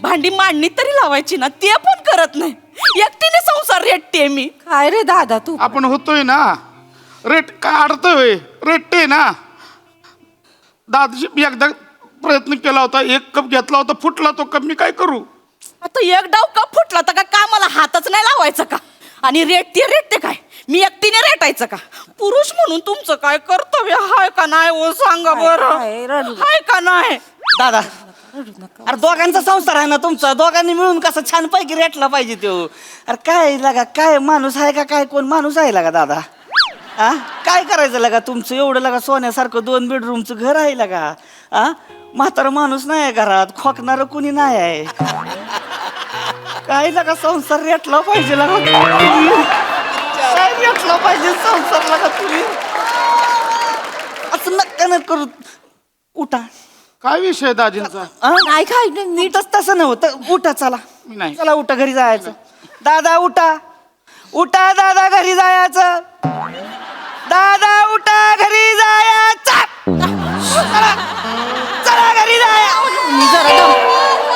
Speaker 9: भांडी मांडणी तरी लावायची ना ते पण करत नाही एकटीने संसार रेटते मी
Speaker 7: काय रे दादा तू
Speaker 8: आपण होतोय ना रेट काय अडतोय रेटते ना दादाजी मी एकदा प्रयत्न केला होता 1 कप घेतला होता फुटला तो कप मी काय करू
Speaker 9: आता एक डाव कप फुटला तर का कामाला हातच नाही लावायचा का आणि रेटते काय मी एकटीने रेटायचं का पुरुष म्हणून तुमचं काय कर्तव्य हाय का नाही ओ सांगा बरं
Speaker 7: काय रडू
Speaker 9: हाय का नाही
Speaker 3: दादा अरे दोघांचा संसार आहे ना तुमचा दोघांनी मिळून कसं छान पैकी रेटला पाहिजे तो अरे काय लागा काय माणूस आहे का काय कोण माणूस आहे लागा दादा हा काय करायचं लागा तुमचं एवढं लागा सोन्यासारखं 2 बेडरूमचं घर आहे लागा हा म्हातारा माणूस नाही आहे घरात खोकणारं कुणी नाही आहे काय लागा संसार रेटला पाहिजे लागा काय रेटला पाहिजे संसार लागा तुम्ही असं नक्का न करू उठा
Speaker 8: काय विषय दाजींचा
Speaker 7: नाही काय नाही
Speaker 3: नीटच तसं नव्हतं उठा चला
Speaker 8: मी नाही
Speaker 3: चला उठा घरी जायचं दादा उठा दादा घरी जायचं दादा उठा घरी जायचं चला घरी जाया
Speaker 7: मी जरा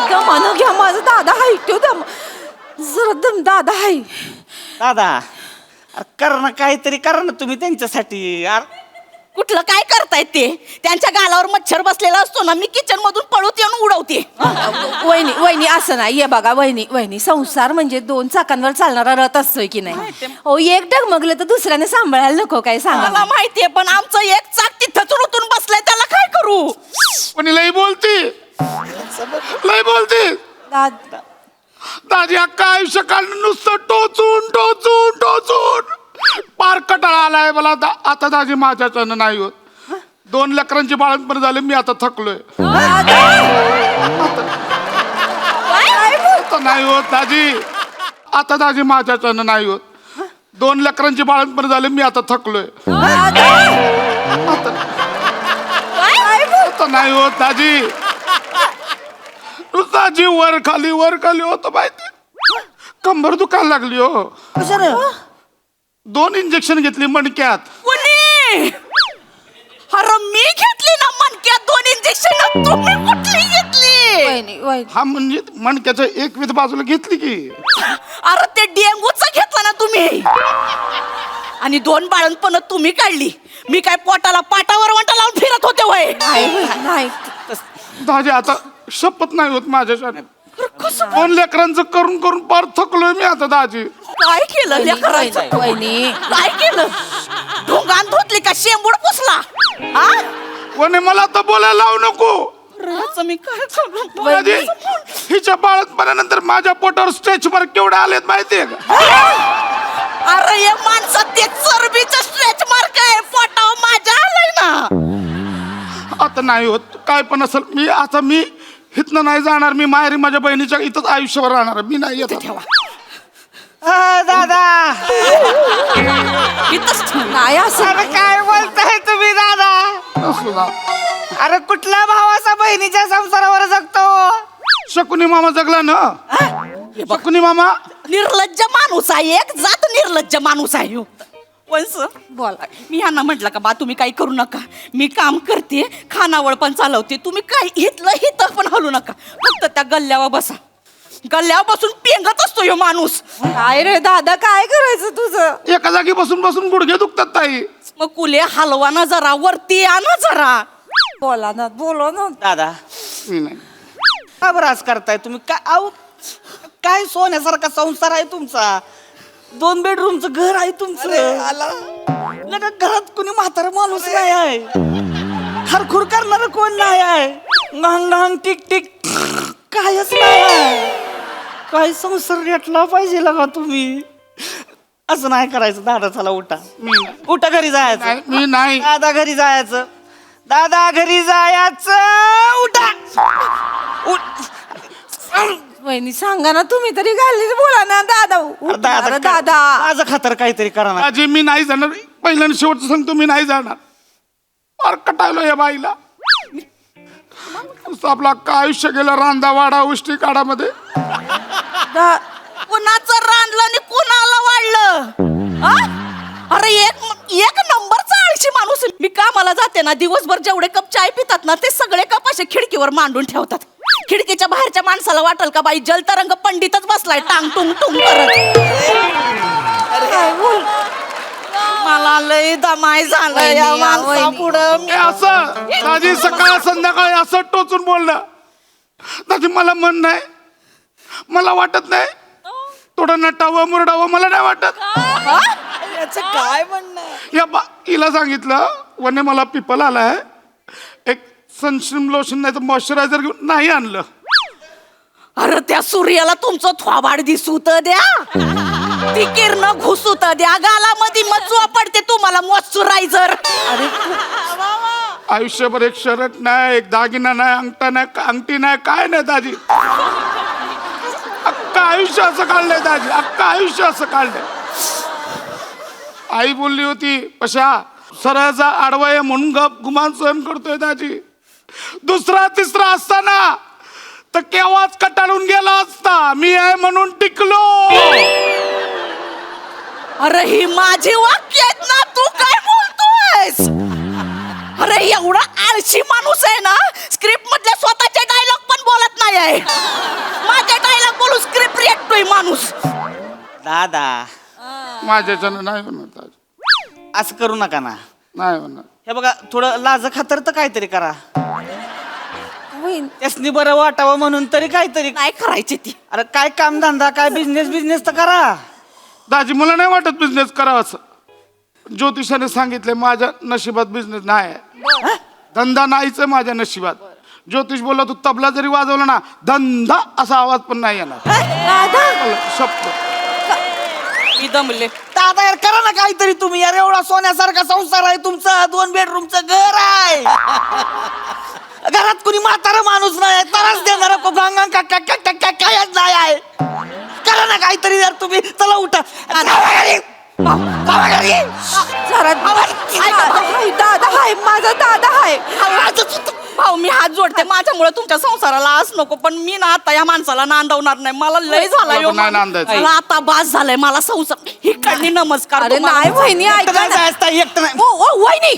Speaker 7: दमानं घ्या माझा दादा हाय तो जरा दादा हाय
Speaker 3: दादा अरे करा ना काहीतरी करा ना तुम्ही त्यांच्यासाठी यार
Speaker 9: कुठलं काय करतायत ते त्यांच्या गालावर मच्छर बसलेला असतो ना मी किचन मधून पळूत येऊन उडवते
Speaker 7: वहिनी असं नाही ये बघा वहिनी संसार म्हणजे 2 चाकांवर चालणारा रथ असतोय की नाही हो एक डगमगलं तर दुसऱ्याने सांभाळायला नको काय
Speaker 9: मला
Speaker 7: सांगा
Speaker 9: माहितीये पण आमचं एक चाक तिथं रुतून बसलंय त्याला काय करू
Speaker 8: पण लई बोलती दाजी अख्खा आयुष्य काढून नुसतं टोचून पार कटाळा आलाय मला आता दाजी माझ्याच्यानं नाही होत 2 लेकरांची बाळंतपण झाले मी आता थकलोय आता नाही होत दाजी आता दाजी माझ्याच्यानं नाही होत 2 लेकरांची बाळंतपण झाले मी आता थकलोय आता नाही होत दाजी नुसता जीव वर खाली होत माहिती कंबर दुखायला लागली हो
Speaker 3: कशाला
Speaker 8: 2 इंजेक्शन घेतली मणक्यात
Speaker 9: कुणी अरे मी घेतली ना मणक्यात 2 इंजेक्शन तुम्ही कुठली घेतली
Speaker 7: वहिनी
Speaker 8: हा म्हणजे मणक्याचं एक विध बाजूला घेतली की
Speaker 9: अरे ते डेंगूचा घेतला ना तुम्ही आणि 2 बाळंतपण तुम्ही काढली मी काय पोटाला पाटावर वाटा लावून फिरत होते वय
Speaker 7: नाही
Speaker 8: दाजी आता शपथ नाही होत माझ्यासाठी 2 लेकरांचं करून पार थकलोय मी आता दाजी
Speaker 9: काय केलं लेकराचं
Speaker 7: वहिनी
Speaker 9: काय केलं ढोंगान धुतली का शेंबूड पुसला हा
Speaker 8: वने मला आता बोलायला लावू नको
Speaker 9: राहायचं मी काय करू
Speaker 8: दाजी हिच्या बाळंतपणानंतर माझ्या पोटावर स्ट्रेच मार्क केवढे आलेत माहितीये का
Speaker 9: अरे हे माणसात ते चरबीचं स्ट्रेच मार्क आहे पोटावर माझ्या आलंय ना
Speaker 8: आता आता नाही होत काय पण असेल. मी इथनं नाही जाणार. मी माहेरी माझ्या बहिणीच्या इथंच आयुष्यभर राहणार. मी नाही येत.
Speaker 3: दादा
Speaker 7: नाही असं
Speaker 3: अरे काय बोलताय तुम्ही दादा?
Speaker 8: असू द्या.
Speaker 3: अरे कुठल्या भावाचा बहिणीच्या संसारावर जगतो?
Speaker 8: शकुनी मामा जगला ना. शकुनी मामा
Speaker 9: निर्लज्ज माणूस आहे, एक जात निर्लज्ज माणूस आहे ह्यो. वंस
Speaker 7: बोला.
Speaker 9: मी ह्यांना म्हटलं का बा तुम्ही काही करू नका, मी काम करते, खानावळ पण चालवते, तुम्ही काय हिथं पण हलू नका, फक्त त्या गल्ल्यावर बसा. गल्ल्यावर बसून पेंगत असतो ह्यो माणूस.
Speaker 7: काय रे दादा काय करायचं तुझं?
Speaker 8: एका जागी बसून बसून गुडघे दुखतात ताई.
Speaker 9: मग कुले हलवा ना जरा, वरती या ना जरा.
Speaker 7: बोला ना बोला ना.
Speaker 3: दादा
Speaker 8: मी नाही.
Speaker 3: का बरं आज करताय तुम्ही? काय सोन्यासारखा संसार आहे तुमचा, 2 बेडरूमचं घर आहे तुमचं. लगा घरात कोणी म्हातारा माणूस नाही आहे, हरखुर करणार कोण नाही आहे, घांग घांग टिक टिक कायच नाही आहे. काय संसार रेटला पाहिजे लगा तुम्ही. असं नाही करायचं दादा. चला उठा, उठा घरी जायचं.
Speaker 8: मी नाही.
Speaker 3: दादा घरी जायचं, दादा घरी जायचं. उठा
Speaker 7: वहिनी सांगा ना तुम्ही तरी घालीच बोला ना दादा.
Speaker 3: दादा
Speaker 7: दादा
Speaker 3: माझं खातर काहीतरी करा ना.
Speaker 8: आजी मी नाही जाणार. पहिल्याने शेवटचं सांगतो मी नाही जाणार. फार कटायलो या बाईला. नुसतं आपलं अख्खं आयुष्य गेलं रांदा वाडा उष्टी काढामध्ये.
Speaker 9: कुणाचं रांडलं आणि कुणाला वाढलं? हा? अरे एक नंबरचा आळशी माणूस. मी कामाला जाते ना, दिवसभर जेवढे कप चाय पितात ना, ते सगळे कप असे खिडकीवर मांडून ठेवतात. खिडकीच्या बाहेरच्या माणसाला वाटेल का बाई जलतरंग पंडितच बसलाय टांग टुंग टुंग करत. मला लय दमाय झालं या माणसा पुढं.
Speaker 8: हे असं दाजी सकाळ संध्याकाळी असं टोचून बोलणं. दाजी मला मन नाही, मला वाटत नाही थोडं नटावं मुरडावं, मला नाही वाटत.
Speaker 9: काय म्हणणं?
Speaker 8: या हिला सांगितलं वने मला पिपल आलाय, एक सनस्क्रीन लोशन नाही तर मॉइश्चरायझर घेऊन नाही आणलं.
Speaker 9: अरे त्या सूर्याला तुमचं थोबाड दिसू तर द्या, ती किरण घुसू तर द्या, गालामध्ये मचुआ पडते तुम्हाला मॉइश्चरायझर.
Speaker 8: आयुष्यभर एक शर्ट नाही, एक दागिना नाही, अंगठा नाही, अंगठी नाही, काय नाही दाजी. अख्खं आयुष्य असं काढलंय दाजी, अख्खं आयुष्य असं काढलंय. आई बोलली होती पशा सरळचा आडवा आहे म्हणून गप गुमान सहन करतोय दाजी. दुसरा तिसरा असताना तर केव्हाच कटाळून गेला असता. मी आहे म्हणून टिकलो.
Speaker 9: अरे ही माझी वाक्य आहेत ना, तू काय बोलतोयस? अरे एवढा आळशी माणूस आहे ना, स्क्रिप्ट मधले स्वतःचे डायलॉग पण बोलत नाही आहे. माझे डायलॉग बोलून स्क्रिप्ट रेटतोय माणूस.
Speaker 3: दादा
Speaker 8: माझ्याच्यानं नाही होणार दाजी,
Speaker 3: असं करू नका ना.
Speaker 8: नाही होणार.
Speaker 3: हे बघा थोडं लाज खातर तर काहीतरी करा.
Speaker 7: वहिनी
Speaker 3: त्यासनी बरं वाटावं म्हणून तरी काहीतरी.
Speaker 9: काय करायची ती?
Speaker 3: अरे काय कामधंदा, काय बिझनेस तर करा.
Speaker 8: दाजी मला नाही वाटत बिझनेस करावा असं. ज्योतिषाने सांगितले माझ्या नशिबात बिझनेस नाही आहे, धंदा नाहीच आहे माझ्या नशिबात. ज्योतिष बोलला तू तबला जरी वाजवला ना धंदा असा आवाज पण नाही येणार. शब्द
Speaker 9: मी दमले.
Speaker 3: दादा यार करा ना काहीतरी तुम्ही यार. एवढा सोन्यासारखा संसार आहे तुमचा, 2 बेडरूमचं घर आहे, घरात कुणी म्हातारा माणूस नाही, त्रास देणार कायच नाही आहे. करा ना काहीतरी यार तुम्ही. चला उठा
Speaker 7: दादा हाय, माझा दादा हाय.
Speaker 9: भाऊ मी हात जोडते, माझ्यामुळे तुमच्या संसाराला आस नको, पण मी ना आता या माणसाला नांदवणार नाही. मला लय झाला ह्यो
Speaker 8: नाही नांदायचं.
Speaker 9: मला आता बास झालाय. मला संसार ही कडनी नमस्कार.
Speaker 7: अरे
Speaker 9: तुम्हाला.
Speaker 7: नाही वहिनी ऐका ना.
Speaker 3: एकटं नाही.
Speaker 7: ओ वहिनी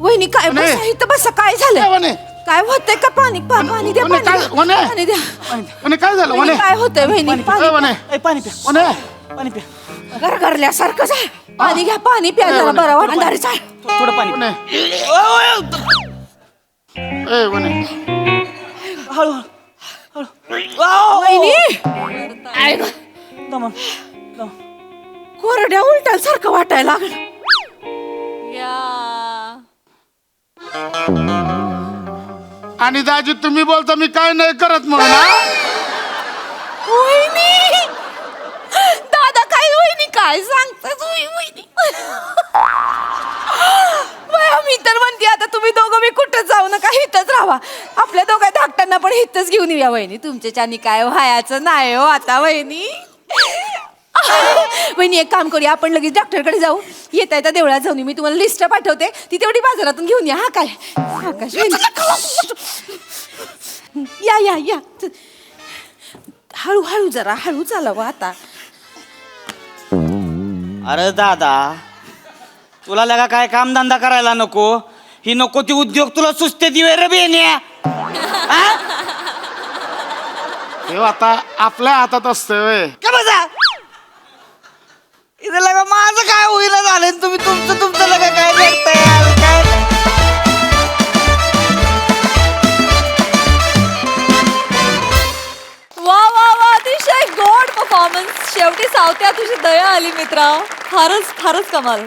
Speaker 7: वहिनी काय
Speaker 8: वने.
Speaker 7: बसा इथं बसा. काय
Speaker 8: काय
Speaker 7: झालं?
Speaker 8: वने?
Speaker 7: काय होतंय का? पाणी पाणी द्या,
Speaker 8: वने,
Speaker 7: पाणी
Speaker 8: काय?
Speaker 7: द्या.
Speaker 8: वने.
Speaker 7: पाणी द्या.
Speaker 8: वने काय झालं वने?
Speaker 7: वहिनी, काय होतंय वहिनी? पाणी
Speaker 8: ए, वने
Speaker 3: ए, पाणी प्या,
Speaker 8: वने
Speaker 3: पाणी प्या.
Speaker 9: गरगरल्यासारखं झालं.
Speaker 7: पाणी घ्या, पाणी प्या जरा बरं वाटतं.
Speaker 9: अंधारीच आहे.
Speaker 3: थोडं पाणी
Speaker 8: वने ए वने
Speaker 3: हळू
Speaker 7: वहिनी
Speaker 9: कोरड्या उलट्यासारखं वाटायला लागलं.
Speaker 8: आणि दाजी तुम्ही बोलता मी काय नाही करत म्हणून हा?
Speaker 7: वहिनी दादा काय वहिनी काय सांगता तुम्ही वहिनी? मी तर म्हणते आता तुम्ही दोघं मी कुठं जाऊ नका, इथंच राहा. आपल्या दोघा धाकट्यांना पण इथंच घेऊन येऊया वहिनी. तुमच्याच्यानी काय व्हायचं नाही हो आता वहिनी. वहिनी एक काम करूया, आपण लगेच डॉक्टरकडे जाऊ. येता येता देवळात जाऊन मी तुम्हाला लिस्ट पाठवते, ती तेवढी बाजारातून घेऊन या. हा काय आकाश या या या, हळूहळू जरा हळू चालावं आता.
Speaker 3: अरे दादा, तुला लगा काय कामधंदा करायला नको, ही नको ती उद्योग तुला सुस्ते दिवे रे बेन्या.
Speaker 8: हे आता आपल्या हातात असतंय.
Speaker 3: का बसा इथे लगा माझं काय होईना झालं, तुम्ही तुमचं लगा काय बघताय यार, काय
Speaker 2: वा वा वा, अतिशय गोड परफॉर्मन्स. शेवटी सावत्या तुझी दया आली मित्रा. फारच फारच कमाल.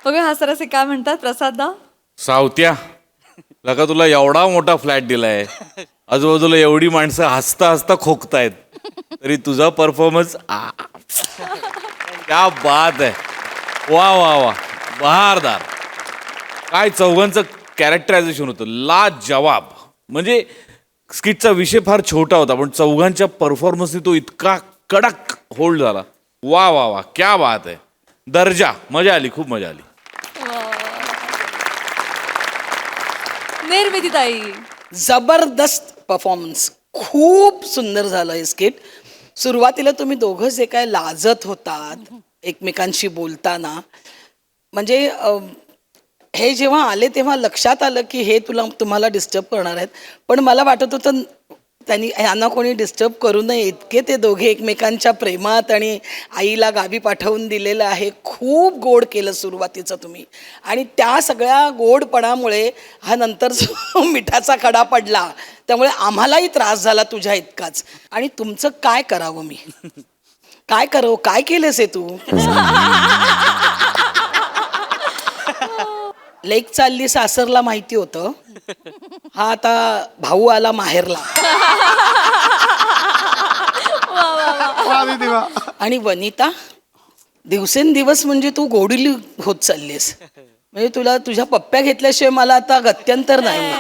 Speaker 2: बघा हा सरसे काय म्हणतात प्रसाददा.
Speaker 6: सावत्या लका तुला एवढा मोठा फ्लॅट दिलाय, आजूबाजूला एवढी माणसं हसता हसता खोकतायत, तरी तुझा परफॉर्मन्स क्या बात आहे. वा वा वा, बहारदार. काय चौघांचं कॅरेक्टरायझेशन होतं, लाजवाब. म्हणजे स्किटचा विषय फार छोटा होता, पण चौघांच्या परफॉर्मन्सने तो इतका कडक होल्ड झाला. वा वा वा, क्या बात आहे. दर्जा, मजा आली, खूप मजा आली.
Speaker 2: निर्मिती ताई.
Speaker 10: जबरदस्त परफॉर्मन्स, खूप सुंदर झालं हे स्किट. सुरुवातीला तुम्ही दोघं जे काय लाजत होतात एकमेकांशी बोलताना, म्हणजे हे जेव्हा आले तेव्हा लक्षात आलं की हे तुम्हाला डिस्टर्ब करणार आहेत, पण मला वाटत होतं त्यांनी यांना कोणी डिस्टर्ब करू नये, इतके ते दोघे एकमेकांच्या प्रेमात आणि आईला गावी पाठवून दिलेलं आहे. खूप गोड केलं सुरुवातीचं तुम्ही, आणि त्या सगळ्या गोडपणामुळे हा नंतर जो मिठाचा खडा पडला, त्यामुळे आम्हालाही त्रास झाला तुझ्या इतकाच. आणि तुमचं काय करावं मी, काय करावं, काय केलंस हे तू. लेक चालली सासरला माहिती होतं, हा आता भाऊ आला माहेरला. आणि वनिता, दिवसेंदिवस म्हणजे तू गोडीली होत चाललीस. म्हणजे तुला तुझ्या पप्प्या घेतल्याशिवाय मला आता गत्यंतर नाही.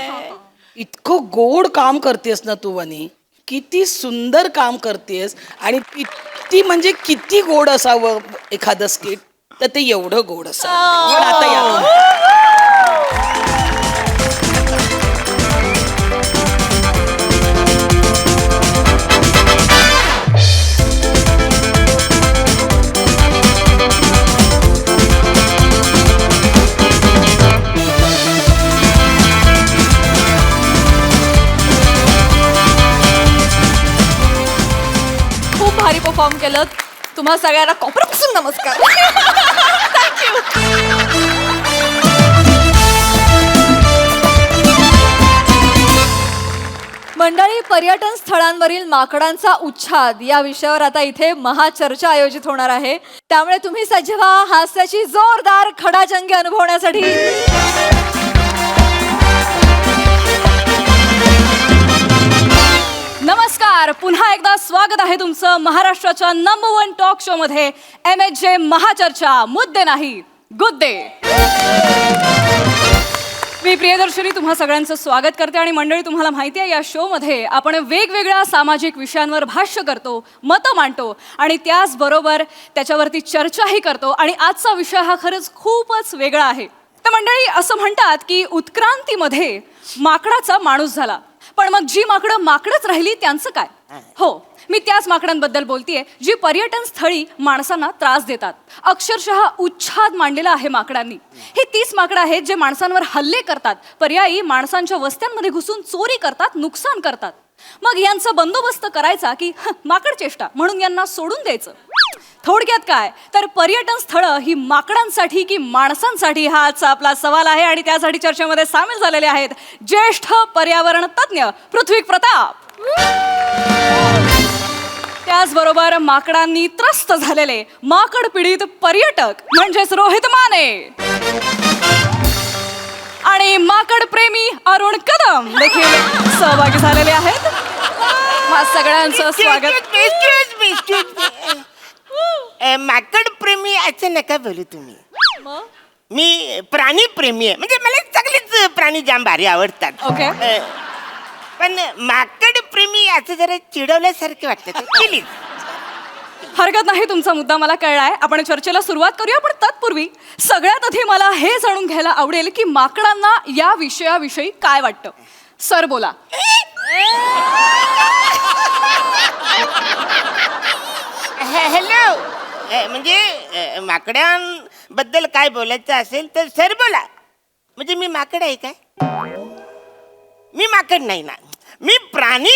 Speaker 10: इतकं गोड काम करतेस ना तू वनी, किती सुंदर काम करतेस. आणि किती म्हणजे किती गोड असावं एखादं स्किट, तर ते एवढं गोड असावं. पण आता या
Speaker 2: खूप भारी परफॉर्म केलं. तुम्हा सगळ्यांना कॉपरपासून नमस्कार. मंडळी, पर्यटन स्थळांवरील माकडांचा उच्छाद या विषयावर आता इथे महाचर्चा आयोजित होणार आहे. त्यामुळे तुम्ही सज्ज व्हा हास्याची जोरदार खडाजंगी अनुभवण्यासाठी. नमस्कार, पुन्हा एकदा स्वागत आहे तुमचं महाराष्ट्राच्या नंबर 1 टॉक शो मध्ये MHJ महाचर्चा. मुद्दे नाही, गुद्दे. मी प्रियदर्शनी तुम्हा सगळ्यांचं स्वागत करते. आणि मंडळी, तुम्हाला माहिती आहे या शो मध्ये आपण वेगवेगळ्या सामाजिक विषयांवर भाष्य करतो, मतं मांडतो आणि त्याचबरोबर त्याच्यावरती चर्चाही करतो. आणि आजचा विषय हा खरंच खूपच वेगळा आहे. तर मंडळी, असं म्हणतात की उत्क्रांतीमध्ये माकडाचा माणूस झाला, पण मग जी माकडं माकडच राहिली त्यांचं काय. हो, मी त्याच माकडांबद्दल बोलतेय जी पर्यटन स्थळी माणसांना त्रास देतात. अक्षरशः उच्छाद मांडलेला आहे माकडांनी. हे 30 माकडं आहेत जे माणसांवर हल्ले करतात, पर्यायी माणसांच्या वस्त्यांमध्ये घुसून चोरी करतात, नुकसान करतात. मग यांचा बंदोबस्त करायचा की माकड चेष्टा म्हणून यांना सोडून द्यायचं. थोडक्यात काय तर पर्यटन स्थळं ही माकडांसाठी की माणसांसाठी, हा आजचा आपला सवाल आहे. आणि त्यासाठी चर्चेमध्ये सामील झालेले आहेत ज्येष्ठ पर्यावरण तज्ज्ञ पृथ्वी प्रताप, त्याचबरोबर माकडांनी त्रस्त झालेले माकड पीडित पर्यटक म्हणजेच रोहित माने, आणि माकड प्रेमी अरुण कदम देखील सहभागी झालेले आहेत. सगळ्यांचं स्वागत.
Speaker 1: माकड प्रेमी असं नका बोलू तुम्ही. मी प्राणी प्रेमी आहे, म्हणजे मला सगळेच प्राणी जाम भारी आवडतात.
Speaker 2: ओके.
Speaker 1: पण माकड प्रेमी असं जरा चिडवल्यासारखे वाटतं प्लीज.
Speaker 2: हरकत नाही, तुमचा मुद्दा मला कळलाय. आपण चर्चेला सुरुवात करूया, पण तत्पूर्वी सगळ्यात आधी मला हे जाणून घ्यायला आवडेल की माकडांना या विषयाविषयी काय वाटतं. सर बोला.
Speaker 1: हॅलो, म्हणजे माकडांबद्दल काय बोलायचं असेल तर सर बोला. म्हणजे मी माकड आहे काय? मी माकड नाही ना, मी
Speaker 2: प्राणी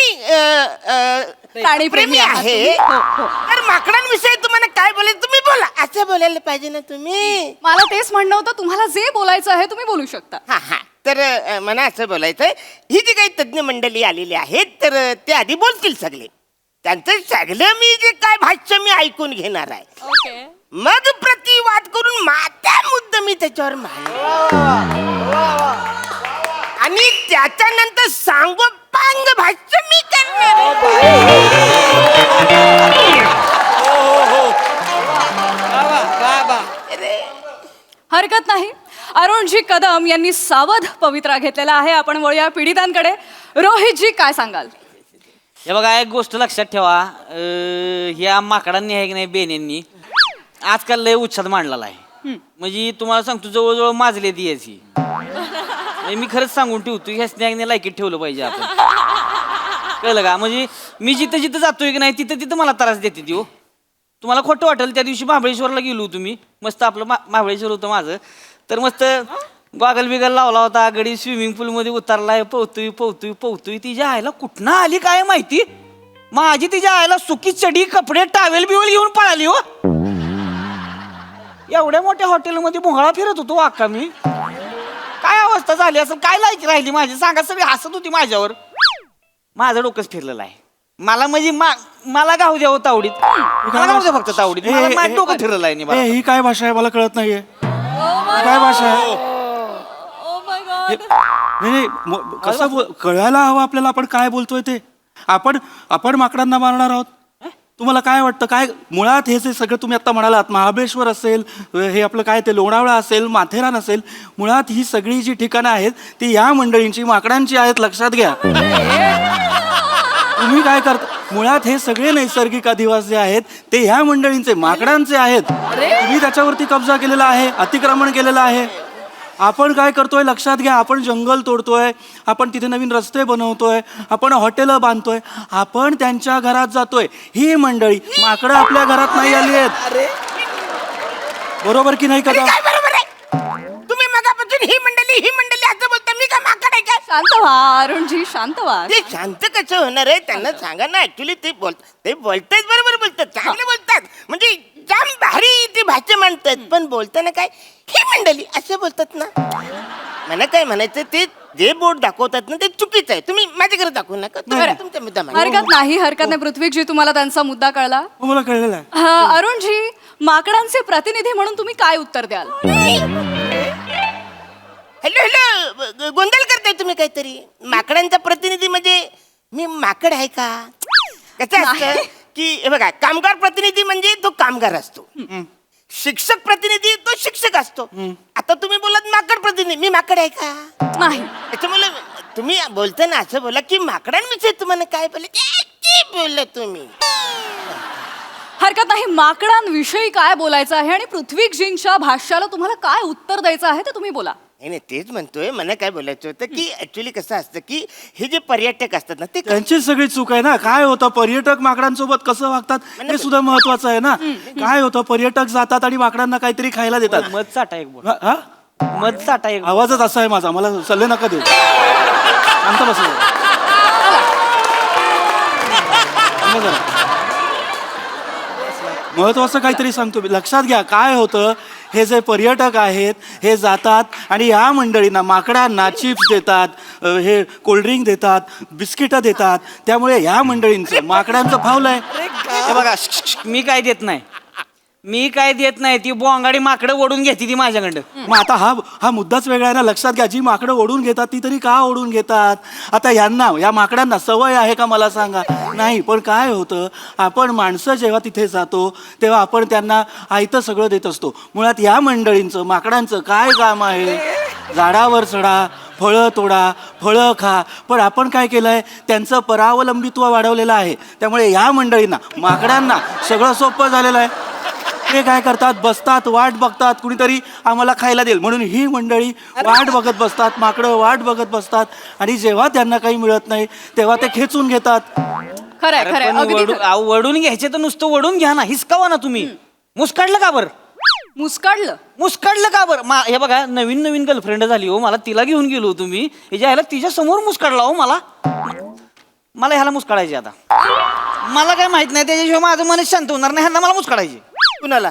Speaker 2: प्रेमी आहात
Speaker 1: आहे.
Speaker 2: तुम्ही. हो, हो.
Speaker 1: तर माकडांविषयी तुम्हाला काय बोलायचं तुम्ही बोला, असं बोलायला पाहिजे ना तुम्ही.
Speaker 2: मला तेच म्हणणं होतं, तुम्हाला जे बोलायचं आहे तुम्ही बोलू शकता.
Speaker 1: हा हा, तर मला असं बोलायचंय, ही जी काही तज्ज्ञ मंडळी आलेली आहेत तर ते आधी बोलतील सगळे. त्यांचं सगळं मी जे काय भाष्य मी ऐकून घेणार आहे.
Speaker 2: ओके.
Speaker 1: मग प्रतिवाद करून माता मुद्दा मी त्याच्यावर आणि त्याच्यानंतर सांगोपांग भाष्य मी करणार.
Speaker 2: हरकत नाही. अरुणजी कदम यांनी सावध पवित्रा घेतलेला आहे. आपण वळूया पीडितांकडे. रोहितजी काय सांगाल?
Speaker 3: हे बघा, एक गोष्ट लक्षात ठेवा, ह्या माकडांनी आहे की नाही, बेन्यांनी आजकाल लय उच्छाद मांडलेला आहे. म्हणजे तुम्हाला सांगतो, जवळजवळ माजले ती याची. मी खरंच सांगून ठेवतो, ह्या स्नॅगने लायकीत ठेवलं पाहिजे आपण. कळलं का? म्हणजे मी जिथं जिथं जातोय की नाही तिथं तिथं मला त्रास देते ती. हो, तुम्हाला खोटं वाटेल, त्या दिवशी महाबळेश्वरला गेलो तुम्ही, मस्त आपलं महाबळेश्वर होतं माझं, तर मस्त गॉगल बिगल लावला होता, गडी स्विमिंग पूल मध्ये उतरलाय, पोहतोय पोहतोय पोहतोय. तिच्या आईला कुठनं आली काय माहिती, माझी तिच्या आईला सुकी चडी कपडे टावेल बिवेल घेऊन पळाली. हो, एवढ्या मोठ्या हॉटेलमध्ये भोंगळा फिरत होतो अक्का मी. काय अवस्था झाली असेल, काय लायकी राहिली माझी सांगा. सगळी हसत होती माझ्यावर. माझं डोकंच फिरलेलं आहे. मला म्हणजे मला गाव द्या हो तावडीत, मला गाव द्या फक्त तावडीत. मला माझं डोकं फिरलेलं आहे. निभा.
Speaker 4: ही काय भाषा आहे मला कळत नाहीये. काय भाषा आहे? नाही कसं कळायला हवं आपल्याला आपण काय बोलतोय ते. आपण माकडांना मारणार आहोत. तुम्हाला काय वाटतं? काय मुळात हे जे सगळं तुम्ही आता म्हणालात, महाबळेश्वर असेल, हे आपलं काय ते लोणावळा असेल, माथेरान असेल, मुळात ही सगळी जी ठिकाणं आहेत ती या मंडळींची, माकडांची आहेत, लक्षात घ्या. तुम्ही काय करता? मुळात हे सगळे नैसर्गिक अधिवास जे आहेत ते ह्या मंडळींचे, माकडांचे आहेत. तुम्ही त्याच्यावरती कब्जा केलेला आहे, अतिक्रमण केलेलं आहे. आपण काय करतोय लक्षात घ्या. आपण जंगल तोडतोय, आपण तिथे नवीन रस्ते बनवतोय, आपण हॉटेलं बांधतोय, आपण त्यांच्या घरात जातोय. ही मंडळी, माकडं आपल्या घरात नाही आली आहेत. बरोबर की नाही कदा?
Speaker 1: काय बरोबर आहे? तुम्ही मगापासून ही मंडळी असं बोलता, मी काय माकड आहे काय?
Speaker 2: शांत व्हा अरुणजी, शांत व्हा.
Speaker 1: ते शांत कसं होणार आहे? त्यांना सांगा ना. ऍक्च्युली ते बोलतात, बरोबर बोलतात, चांगले बोलतात, म्हणजे जाम भारी ते भाषा मांडतात. पण बोलताना काय ही मंडळी असं बोलतात ना. मला काय म्हणायचं, ते जे बोर्ड दाखवतात ना ते चुकीचं आहे. तुम्ही माझ्याकडे दाखवू नका. तुम्ही तुमचा मुद्दा मांडा.
Speaker 2: हरकत नाही. पृथ्वीजी, तुम्हाला त्यांचा मुद्दा कळला?
Speaker 4: मला कळलेलं आहे.
Speaker 2: अरुणजी, माकडांचे प्रतिनिधी म्हणून तुम्ही काय उत्तर द्याल?
Speaker 1: हॅलो, गोंधळ करताय तुम्ही काहीतरी. माकडांचा प्रतिनिधी म्हणजे मी माकड आहे का? कसं असतं की हे बघा, कामगार प्रतिनिधी म्हणजे तो कामगार असतो, शिक्षक प्रतिनिधी तो शिक्षक असतो. आता तुम्ही बोलत माकड प्रतिनिधी, मी माकड आहे का?
Speaker 2: नाही.
Speaker 1: त्याच्यामुळे तुम्ही बोलताना असं बोला की माकडांविषयी तुम्हाला काय बोललं तुम्ही.
Speaker 2: हरकत नाही. माकडांविषयी काय बोलायचं आहे आणि पृथ्वीजींच्या भाष्याला तुम्हाला काय उत्तर द्यायचं आहे ते तुम्ही बोला.
Speaker 1: नाही, तेच म्हणतोय. मला काय बोलायचं होतं की ऍक्च्युली कसं असतं की हे जे पर्यटक असतात ना ते
Speaker 4: त्यांची सगळी चूक आहे ना. काय होतं, पर्यटक माकडांसोबत कसं वागतात हे सुद्धा महत्वाचं आहे ना. काय होतं, पर्यटक जातात आणि माकडांना काहीतरी खायला देतात.
Speaker 3: मध चाटा एक बोल.
Speaker 4: हा?
Speaker 3: मध चाटा एक.
Speaker 4: आवाजच असा आहे माझा, मला सल्ले नका देऊ. शांत बस जरा. महत्वाचं काहीतरी सांगतो मी. लक्षात घ्या, काय होतं, हे जे पर्यटक आहेत हे जातात आणि या मंडळींना, माकडांना चिप्स देतात, हे कोल्ड्रिंक देतात, बिस्किटं देतात. त्यामुळे ह्या मंडळींचं, माकडांचं फावलंय.
Speaker 3: हे बघा, मी काय देत नाही. मी काय देत नाही, ती बोंगाडी माकडं ओढून घेते ती माझ्याकडं.
Speaker 11: मग आता हा मुद्दाच वेगळा आहे ना. लक्षात घ्या, जी माकडं ओढून घेतात ती तरी का ओढून घेतात? आता या माकडांना सवय आहे का मला सांगा? नाही. पण काय होतं, आपण माणसं जेव्हा तिथे जातो तेव्हा आपण त्यांना आयतं सगळं देत असतो. मुळात या मंडळींचं माकडांचं काय काम आहे? झाडावर चढा, फळं तोडा, फळं खा. पण आपण काय केलंय, त्यांचं परावलंबित्व वाढवलेलं आहे. त्यामुळे या मंडळींना माकडांना सगळं सोपं झालेलं आहे. ते काय करतात, बसतात, वाट बघतात, कुणीतरी आम्हाला खायला देईल म्हणून ही मंडळी वाट बघत बसतात, माकडं वाट बघत बसतात. आणि जेव्हा त्यांना काही मिळत नाही तेव्हा ते खेचून घेतात.
Speaker 2: खरंय
Speaker 3: अरे
Speaker 2: खरंय
Speaker 3: पण
Speaker 2: अगदी
Speaker 3: वडू-
Speaker 2: खरं.
Speaker 3: अहो, वडून घ्यायचे तर नुसतं वडून घ्या ना, हिसकावा ना तुम्ही. मुस्काडलं का बरं? मुस्काडलं का बरं? हे बघा, नवीन नवीन गर्लफ्रेंड झाली हो, मला तिला घेऊन गेलो तुम्ही, हिच्या ह्याला तिच्या समोर मुस्काडला हो. मला ह्याला मुस्काडायचे आता. मला काय माहित नाही, त्याच्याशिवाय माझं मन शांत होणार नाही. ह्यांना मला मुस्काडायचे.
Speaker 1: कुणाला?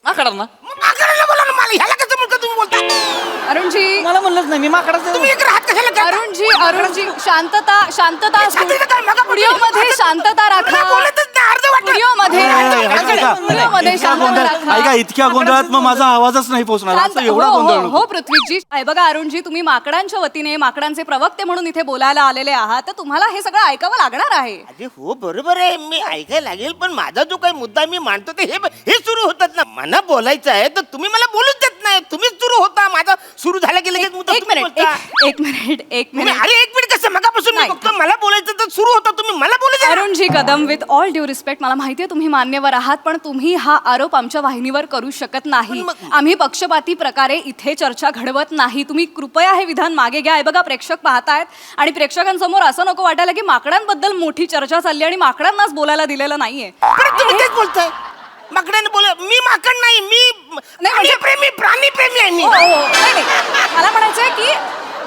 Speaker 3: माकडांना.
Speaker 1: माकडाला बोला ना, मला ह्याला कसं मुलगा तुम्ही बोलता?
Speaker 2: अरुणजी
Speaker 3: मला म्हणलंच नाही, मी माकडाचं.
Speaker 1: तुम्ही इकडे हात कशाला करता?
Speaker 2: अरुणजी शांतता
Speaker 1: छातीचं काय मगापासून-
Speaker 2: व्हिडिओमध्ये शांतता राखा.
Speaker 1: मला बोलतच नाही, अर्धवट.
Speaker 2: व्हिडिओमध्ये शांतता राखा.
Speaker 11: ऐका, इतक्या गोंधळात मग माझा आवाजच नाही पोहोचणार. असं एवढा गोंधळ नको.
Speaker 2: हो पृथ्वीजी, बघा अरुणजी, तुम्ही माकडांच्या वतीने माकडांचे प्रवक्ते म्हणून इथे बोलायला आलेले आहात, तर तुम्हाला हे सगळं ऐकावं लागणार आहे.
Speaker 1: अरे हो, बरोबर आहे, मी ऐकायला लागेल. पण माझा जो काही मुद्दा मी मांडतो ते हे सुरू होतात ना. मला बोलायचं आहे तर तुम्ही मला बोलूच देत नाही. तुम्हीच सुरू होता, माझा सुरू झाला की लगेच मुद्दा
Speaker 2: एक
Speaker 1: तुम्ही
Speaker 2: मिनिट
Speaker 1: बोलता.
Speaker 2: एक मिनिट
Speaker 1: तुम्ही- अरे एक मिनिट कसं, मगापासून मी
Speaker 2: नाही.
Speaker 1: बघतो मला बोलायचं तर सुरू होता, तुम्ही मला बोलू द्या.
Speaker 2: Arunji Kadam, with all due respect, मला माहितीये तुम्ही मान्यवर आहात, पण तुम्ही हा आरोप आमच्या वाहिनीवर करू शकत नाही. आम्ही पक्षपाती प्रकारे इथे चर्चा घडवत नाही. तुम्ही कृपया हे विधान मागे घ्या. हे बघा, प्रेक्षक पाहतायत आणि प्रेक्षकांसमोर असं नको वाटायला की माकडांबद्दल मोठी चर्चा चालली आणि माकडांनाच बोलायला दिलेलं नाहीये.
Speaker 1: बरं, तुम्ही तेच बोलताय. माकडाने बोल, मी माकड नाही, मी प्राणी प्रेमी आहे मी.
Speaker 2: हो, हो. नाही, नाही. मला म्हणायचंय की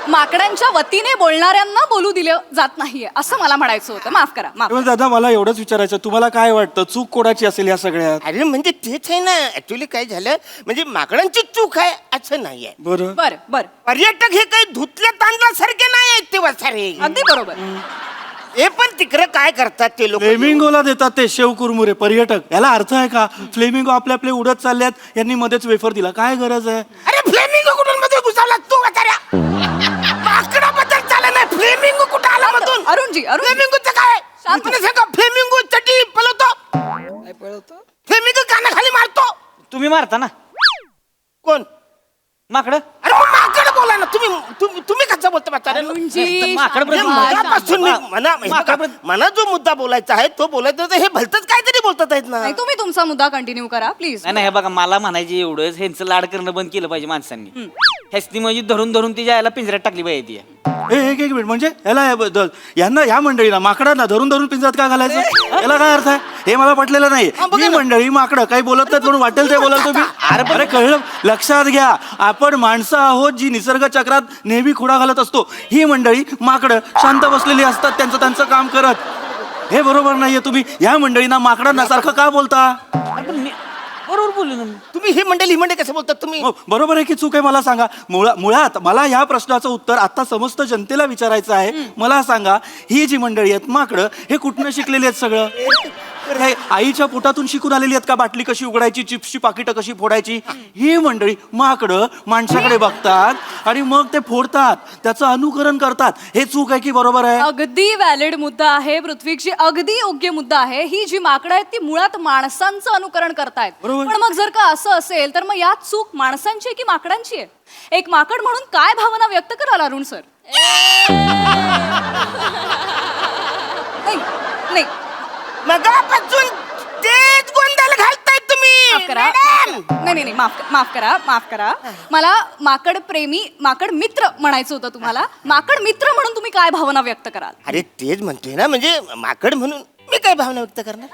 Speaker 2: माकडांच्या वतीने बोलणाऱ्यांना बोलू दिलं जात नाहीये, असं मला म्हणायचं होतं. माफ करा, माफ.
Speaker 11: पण दादा, मला एवढंच विचारायचं, तुम्हाला काय वाटतं, चूक कोणाची असेल या सगळ्यात?
Speaker 1: अरे म्हणजे तेच आहे ना, ऍक्च्युली काय झालं, म्हणजे माकडांची चूक आहे असं नाहीये.
Speaker 11: बरं.
Speaker 2: बर
Speaker 1: पर्यटक हे काही धुतल्या तांदळासारखे नाही आहेत ते वसारे.
Speaker 2: अगदी बरोबर.
Speaker 1: हे पण तिकडे काय करतात ते लोक?
Speaker 11: फ्लेमिंगोला देतात ते शेव कुरमुरे पर्यटक. याला अर्थ आहे का? फ्लेमिंगो आपले आपले उडत चालल्यात, यांनी मध्येच वेफर दिला. काय गरज आहे?
Speaker 1: अरे फ्लेमिंगो कुठून मध्ये घुसावला तू वसाऱ्या? माकडाबद्दल चालत नाही, फ्लेमिंगो कुठं आला मधून?
Speaker 2: अरुणजी,
Speaker 1: फ्लेमिंगोचं काय?
Speaker 2: शांत.
Speaker 1: मला सांगा, फ्लेमिंगो चटी पलवतो,
Speaker 10: काय पळवतो?
Speaker 1: फ्लेमिंगो कानाखाली मारतो.
Speaker 3: तुम्ही मारता ना
Speaker 1: कोण?
Speaker 3: माकडं?
Speaker 1: अरे मग माकड बोला ना. तुम्ही कसं बोलता म्हाताऱ्या?
Speaker 2: अरुणजी,
Speaker 3: माकड
Speaker 1: म्हणजे
Speaker 3: प्रश्न-
Speaker 1: मनापासून मला जो मुद्दा बोलायचा आहे तो बोलायचा होता. हे भलतच काहीतरी बोलतात आहेत ना.
Speaker 2: नाही, तुम्ही तुमचा मुद्दा कंटिन्यू करा प्लीज.
Speaker 3: नाही हे बघा, मला म्हणायचे एवढंच, ह्यांचं लाड करणं बंद केलं पाहिजे माणसांनी. ह्याची म्हणजे धरून धरून तिच्या याला पिंजऱ्यात टाकली पाहिजे ती.
Speaker 11: एक मिनिट, म्हणजे यांना या मंडळीला माकडांना धरून धरून पिंजरात का घालायचं? याला काय अर्थ आहे? हे मला पटलेलं नाही. ही मंडळी माकडं काही बोलत नाहीत म्हणून वाटेल ते बोलाल तुम्ही. अरे कळलं, लक्षात घ्या, आपण माणसं आहोत जी निसर्ग चक्रात नेहमी खुडा घालत असतो. ही मंडळी माकडं शांत बसलेली असतात त्यांचं काम करत. हे बरोबर नाहीये. तुम्ही या मंडळींना माकडांना सारखं का बोलता?
Speaker 3: बरोबर बोललो ना मी.
Speaker 1: तुम्ही ही मंडळी कसं बोलतात तुम्ही?
Speaker 11: हो, बरोबर आहे की चूक आहे? मला सांगा. मुळात मला या प्रश्नाचं उत्तर आता समस्त जनतेला विचारायचं आहे. मला सांगा, ही जी मंडळी आहेत माकडं, हे कुठनं शिकलेली आहेत सगळं? हे आईच्या पोटातून शिकून आलेली आहेत का? बाटली कशी उघडायची, चिप्सची पाकिटं कशी फोडायची? ही मंडळी माकडं माणसाकडे बघतात आणि मग ते फोडतात, त्याचं अनुकरण करतात. हे चूक आहे की बरोबर आहे?
Speaker 2: अगदी व्हॅलिड मुद्दा आहे पृथ्वीची, अगदी योग्य मुद्दा आहे. ही जी माकडं आहेत ती मुळात माणसांचं अनुकरण करतायत.
Speaker 11: बरोबर.
Speaker 2: पण मग जर का असं असेल तर मग यात चूक माणसांची आहे की माकडांची आहे? एक माकड म्हणून काय भावना व्यक्त कराल अरुण सर? नाही,
Speaker 1: मगापासून तेच गोंधळ घालताय तुम्ही.
Speaker 2: माफ करा. नाही, माफ करा. मला माकड प्रेमी, माकड मित्र म्हणायचं होतं तुम्हाला. माकड मित्र म्हणून तुम्ही काय भावना व्यक्त कराल?
Speaker 1: अरे तेच म्हणतोय ना, म्हणजे माकड म्हणून मी काय भावना व्यक्त करणार?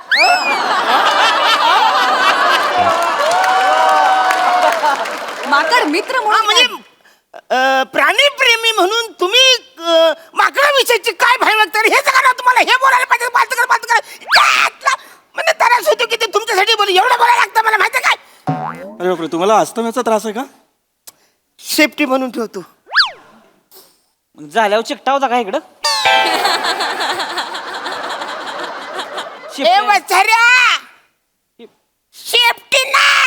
Speaker 2: माकड मित्र म्हणून
Speaker 1: म्हणजे प्राणी प्रेमी म्हणून तुम्ही माकडाविषयीची काय भावना व्यक्त करा? हे सगळं तुम्हाला हे बोलायला पाहिजे. बात करा. म्हणजे त्रास होतो की ते तुमच्यासाठी बोल, एवढं बोलायला लागतं मला माहिती काय?
Speaker 11: अरे बापरे, तुम्हाला अस्तम्याचा त्रास आहे का?
Speaker 1: सेफ्टी म्हणून ठेवतो.
Speaker 3: मग झाल्यावर चिकटा होता का इकडं?
Speaker 1: ए वसाऱ्या, सेफ्टी ना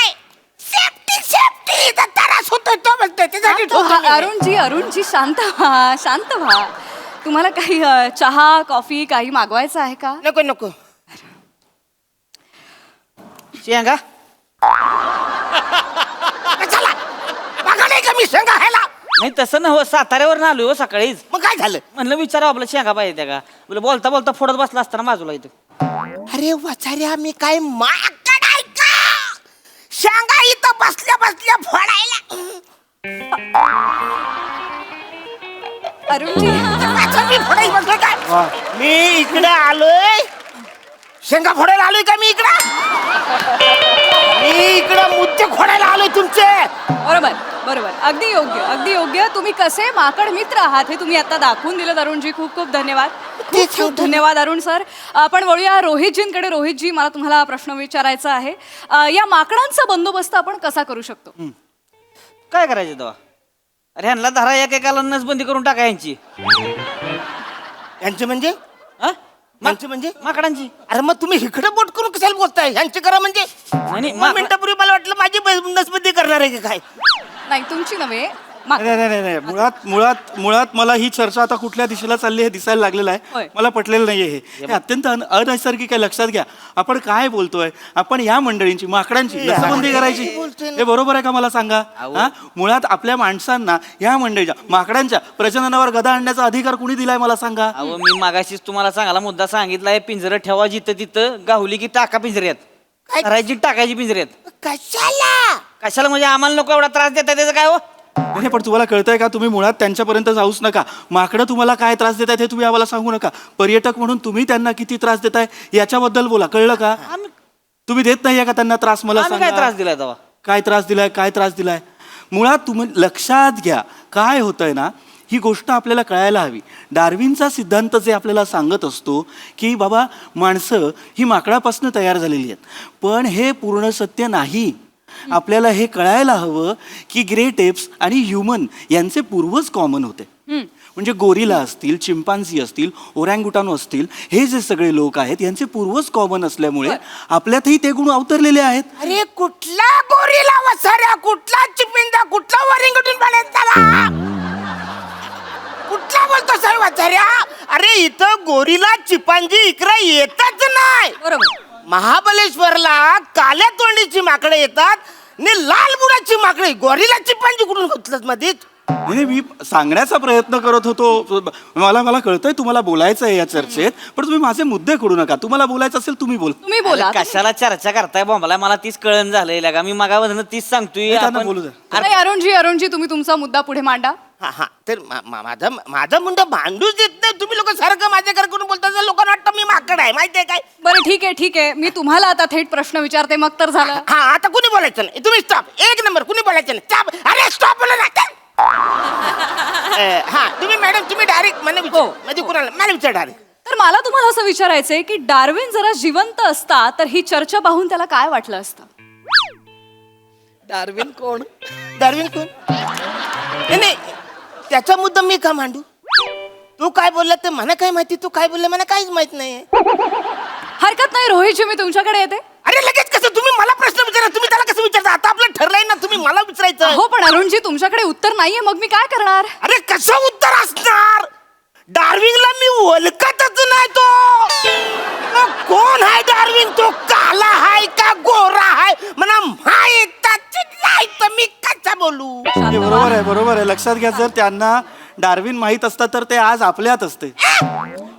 Speaker 1: तुमच्यासाठी
Speaker 2: शांत व्हा,
Speaker 1: ठेवतो मी.
Speaker 2: अरुणजी शांत व्हा, शांत व्हा. तुम्हाला काही चहा कॉफी काही मागवायचं आहे का?
Speaker 1: नको नको.
Speaker 3: शेंगा
Speaker 1: चला बघा नाही का मी शेंगा खायला.
Speaker 3: नाही तसं ना हो, साताऱ्यावर आलोय हो सकाळीच.
Speaker 1: मग काय झालं?
Speaker 3: म्हणलं विचारा आपलं शेंगा पाहिजे त्या का बोल बोलता बोलता फोडत बसला असताना बाजूला इथं.
Speaker 1: अरे वाचाऱ्या मी काय माकड आहे का? शेंगा इथं बसल्या बसल्या फोडायला.
Speaker 2: अरुणजी
Speaker 1: अच्छा, मी फोडायला बसलोय काय? मी इकडे आलोय शेंगा फोडायला आलोय का मी इकडं? मी इकडं मुद्दे खोडायला आलोय तुमचे.
Speaker 2: बरोबर बरोबर, अगदी योग्य अगदी योग्य. तुम्ही कसे माकड मित्र आहात हे तुम्ही आता दाखवून दिलं अरुणजी. खूप खूप धन्यवाद. खूप खूप धन्यवाद अरुण सर. आपण वळूया रोहितजींकडे. रोहितजी, मला तुम्हाला प्रश्न विचारायचा आहे. या माकडांचा बंदोबस्त आपण कसा करू शकतो?
Speaker 3: काय करायचं तेव्हा? अरे ह्यांना धरा एकेकाला नसबंदी करून टाका यांची.
Speaker 1: यांचे म्हणजे?
Speaker 3: हा?
Speaker 1: यांचे म्हणजे?
Speaker 3: माकडांची.
Speaker 1: अरे मग तुम्ही इकडे बोट करून कशाला बोलताय? यांचे करा म्हणजे?
Speaker 3: नाही,
Speaker 1: मिनिटापूर्वी मला वाटलं माझी नसबंदी करणार आहे की काय.
Speaker 2: नाही तुमची नव्हे.
Speaker 11: नाही मुळात मला ही चर्चा आता कुठल्या दिशेला चालली हे दिसायला लागलेलं
Speaker 2: होय.
Speaker 11: आहे. मला पटलेलं नाहीये हे अत्यंत अनैसर्गिक आहे. लक्षात घ्या आपण काय बोलतोय. आपण या मंडळींची माकडांची नसबंदी करायची हे बरोबर आहे का मला सांगा? हा, मुळात आपल्या माणसांना या मंडळीच्या माकडांच्या प्रजननावर गदा आणण्याचा अधिकार कुणी दिलाय मला सांगा?
Speaker 3: अहो मी मागाशीच तुम्हाला सांगायला मुद्दा सांगितलाय, पिंजरं ठेवा जिथं तिथं, गावली की टाका पिंजऱ्यात, करायची टाकायची पिंजऱ्यात.
Speaker 1: कशाला?
Speaker 3: कशाला म्हणजे आम्हाला नको एवढा त्रास देता त्याचं काय हो?
Speaker 11: नाही पण तुम्हाला कळतंय का? तुम्ही मुळात त्यांच्यापर्यंत जाऊच नका. माकडं तुम्हाला काय त्रास देत आहेत हे तुम्ही आम्हाला सांगू नका. पर्यटक म्हणून तुम्ही त्यांना किती त्रास देताय याच्याबद्दल बोला. कळलं का? तुम्ही देत नाहीये का त्यांना त्रास? मला
Speaker 3: आम्ही काय
Speaker 11: सांगा.
Speaker 3: त्रास दिलाय तेव्हा?
Speaker 11: काय त्रास दिलाय? मुळात तुम्ही लक्षात घ्या काय होतंय ना, ही गोष्ट आपल्याला कळायला हवी. डार्विनचा सिद्धांत जे आपल्याला सांगत असतो की बाबा माणसं ही माकडापासून तयार झालेली आहेत, पण हे पूर्ण सत्य नाही. आपल्याला हे कळायला हवं की ग्रेट एप्स आणि ह्युमन यांचे पूर्वज कॉमन होते. म्हणजे गोरिला असतील, चिंपांझी असतील, ओरँगुटानो असतील, हे जे सगळे लोक आहेत यांचे पूर्वज कॉमन असल्यामुळे आपल्यातही ते गुण अवतरलेले आहेत.
Speaker 1: अरे कुठला गोरीला वसाऱ्या, कुठला चिपिंदा, कुठला वरिंगटून पाण्यात कुठला बोलतो सर वसाऱ्या? अरे इथं गोरीला चिपांजी इकडे येतच नाही.
Speaker 2: बरोबर.
Speaker 1: महाबलेश्वरला काल्या तोंडीची माकडे येतात आणि लाल बुडाची माकडे. गोरीला चिपांजी कुठून घुसलत मध्येच?
Speaker 11: नाही मी सांगण्याचा प्रयत्न करत होतो. मला कळतंय तुम्हाला बोलायचं आहे या चर्चेत, पण तुम्ही माझे मुद्दे खोडू नका. तुम्हाला बोलायचं असेल तुम्ही बोल.
Speaker 2: तुम्ही बोला.
Speaker 3: अरे कशाला चर्चा करताय बोंबला? मला तीच कळण झालंय का? मी मागावरनं तीच सांगतोय.
Speaker 11: त्यांना
Speaker 3: आपण-
Speaker 11: बोलू द्या.
Speaker 2: नाही अरुणजी तुम्ही तुमचा मुद्दा पुढे मांडा.
Speaker 1: हा तर माझा मुंडा भांडूच देत नाही. तुम्ही लोक सारखं माझ्याकडे करून बोलता, लोकांना वाटतं मी माकड आहे. माहितीये काय?
Speaker 2: बरं ठीक आहे. मी तुम्हाला आता थेट प्रश्न विचारते मग तर झालं.
Speaker 1: हा आता कुणी बोलायचं नाही. तुम्ही स्टॉप. एक नंबर कुणी बोलायचं नाही. स्टॉप. अरे स्टॉप बोला ना. हा तुम्ही मॅडम तुम्ही डायरेक्ट म्हणजे कुणाला मला विचार डायरेक्ट.
Speaker 2: तर मला तुम्हाला असं विचारायचंय की डार्विन जरा जिवंत असता तर ही चर्चा पाहून त्याला काय वाटलं असतं?
Speaker 10: डार्विन कोण?
Speaker 1: डार्विन कोण? नाही त्याचा मुद्दा मी का मांडू? तू काय बोलला ते मला काय माहिती? तू काय बोलला मला काहीच माहित नाही.
Speaker 2: हरकत नाही रोहितजी, मी तुमच्याकडे येते.
Speaker 1: अरे लगेच कसं? तुम्ही मला प्रश्न विचारा, तुम्ही त्याला कसं विचारता? आता आपलं ठरलंय ना, तुम्ही मला विचारायचं.
Speaker 2: हो पण अरुणजी तुमच्याकडे उत्तर नाहीये, मग मी काय करणार?
Speaker 1: अरे कसं उत्तर असणार? डार्विनला मी ओळखतच नाही. तो कोण आहे डार्विन? तो काला आहे का गोरा आहे मला माहितच नाही, तर मी कसं बोलू?
Speaker 11: हे बरोबर आहे. लक्षात घ्या, जर त्यांना डार्विन माहीत असता तर ते आज आपल्यात असते.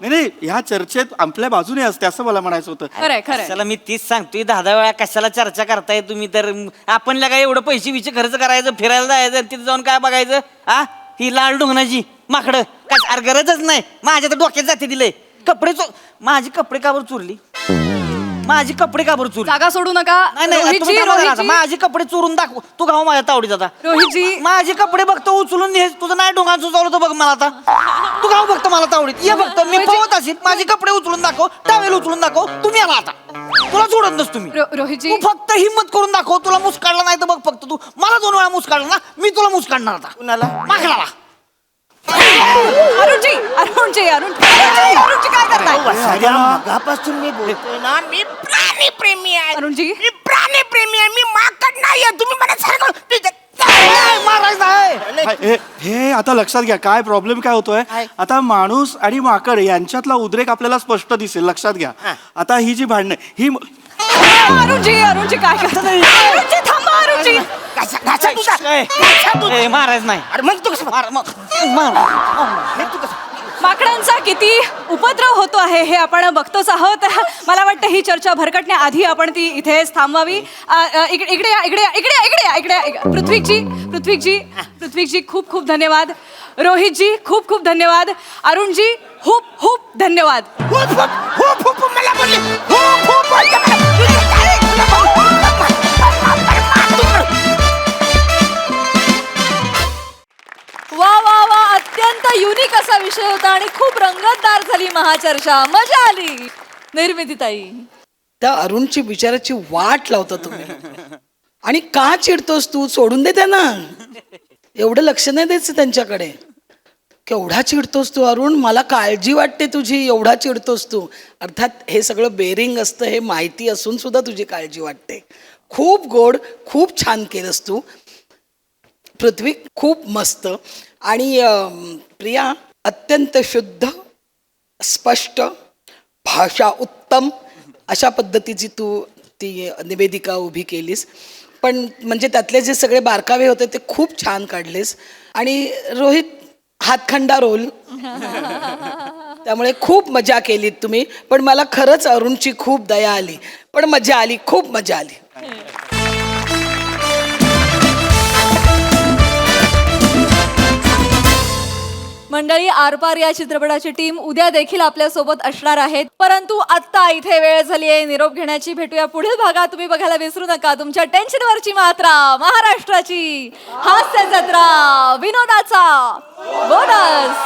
Speaker 11: नाही ह्या चर्चेत आपल्या बाजूने असते असं मला म्हणायचं होतं.
Speaker 2: खरंय
Speaker 3: कशाला मी तीच सांगतोय 10 वेळा कशाला चर्चा करताय तुम्ही? तर आपण काय एवढं पैसे विचे खर्च करायचं, फिरायला जायचं, तिथे जाऊन काय बघायचं? हा ही लाल डोंगणाची माकडं काय अरे गरजच नाही. माझ्या तर डोक्यात जाते दिले कपडे माझी कपडे काबर चोरली? माझी कपडे काबर चोरली?
Speaker 2: जागा सोडू नका.
Speaker 3: नाही तुम्ही थांबा जरा आता. माझे कपडे चोरून दाखव. तू गाव माझ्या तावडीत आता.
Speaker 2: रोहितजी
Speaker 3: माझे कपडे बघतो उचलून हे तुझं नाही डोंगा सुचवलं तर बघ मला आता. तू गाव बघतो मला तावडीत ये बघतो मी पळत असेल. माझे कपडे उचलून दाखव, टावेल उचलून दाखव. तुम्ही आला आता. तुला सोडत नस तुम्ही.
Speaker 2: रोहितजी
Speaker 3: तू फक्त हिम्मत करून दाखव. तुला मुस काढला नाही तर बघ फक्त तू मला 2 वेळा मुस काढला ना, मी तुला मुस काढणार आता.
Speaker 1: कुणाला?
Speaker 3: माकडाला.
Speaker 2: अरुणजी काय करताय?
Speaker 1: मगापासून मी बोलतोय ना, मी प्राणी प्रेमी आहे.
Speaker 2: अरुणजी
Speaker 1: मी प्राणी प्रेमी आहे. मी माकड नाहीये. तुम्ही मला सारखं
Speaker 3: मारायचं आहे.
Speaker 11: हे आता लक्षात घ्या काय प्रॉब्लेम काय होतोय. आता माणूस आणि माकड यांच्यातला उद्रेक आपल्याला स्पष्ट दिसेल. लक्षात घ्या. आता ही जी भांडणं ही
Speaker 2: अरुणजी काय करतात? अरुणजी थांबा अरुणजी.
Speaker 1: घासा तुझा
Speaker 3: ए, मारायचं नाही.
Speaker 1: अरे मग तू कसं
Speaker 2: माकडांचा किती उपद्रव होतो आहे हे आपण बघतोच आहोत. मला वाटतं ही चर्चा भरकटण्याआधी आपण ती इथेच थांबवावी. इकडे या, इकडे या, इकडे या, इकडे या, इकडे या. पृथ्वीजी खूप खूप धन्यवाद. रोहितजी खूप खूप धन्यवाद. अरुणजी खूप खूप धन्यवाद.
Speaker 1: मला बोलले
Speaker 7: वा वा वा, अत्यंत युनिक असा विषय होता आणि खूप रंगतदार झाली महाचर्चा. मजा आली. निर्मितीताई,
Speaker 10: त्या अरुणची बिचाराची वाट लावता तुम्ही. आणि का चिडतोस तू? सोडून दे त्यांना. एवढं लक्ष नाही द्यायचं त्यांच्याकडे. केवढा चिडतोस तू अरुण? मला काळजी वाटते तुझी. एवढा चिडतोस तू. अर्थात हे सगळं बेरिंग असतं हे माहिती असून सुद्धा तुझी काळजी वाटते. खूप गोड, खूप छान केलंस तू. पृथ्वी खूप मस्त. आणि प्रिया अत्यंत शुद्ध, स्पष्ट, भाषा उत्तम अशा पद्धतीची तू ती निवेदिका उभी केलीस. पण म्हणजे त्यातले जे सगळे बारकावे होते ते खूप छान काढलेस. आणि रोहित हातखंडा रोल. त्यामुळे खूप मजा केलीत तुम्ही. पण मला खरंच अरुणची खूप दया आली. पण मजा आली, खूप मजा आली.
Speaker 7: मंडळी, आरपार या चित्रपटाची टीम उद्या देखील आपल्या सोबत असणार आहेत. परंतु आता इथे वेळ झाली आहे निरोप घेण्याची. भेटूया पुढील भागात. तुम्ही बघायला विसरू नका तुमच्या टेन्शनवरची मात्रा, महाराष्ट्राची हास्य जत्रा, विनोदाचा बोनस.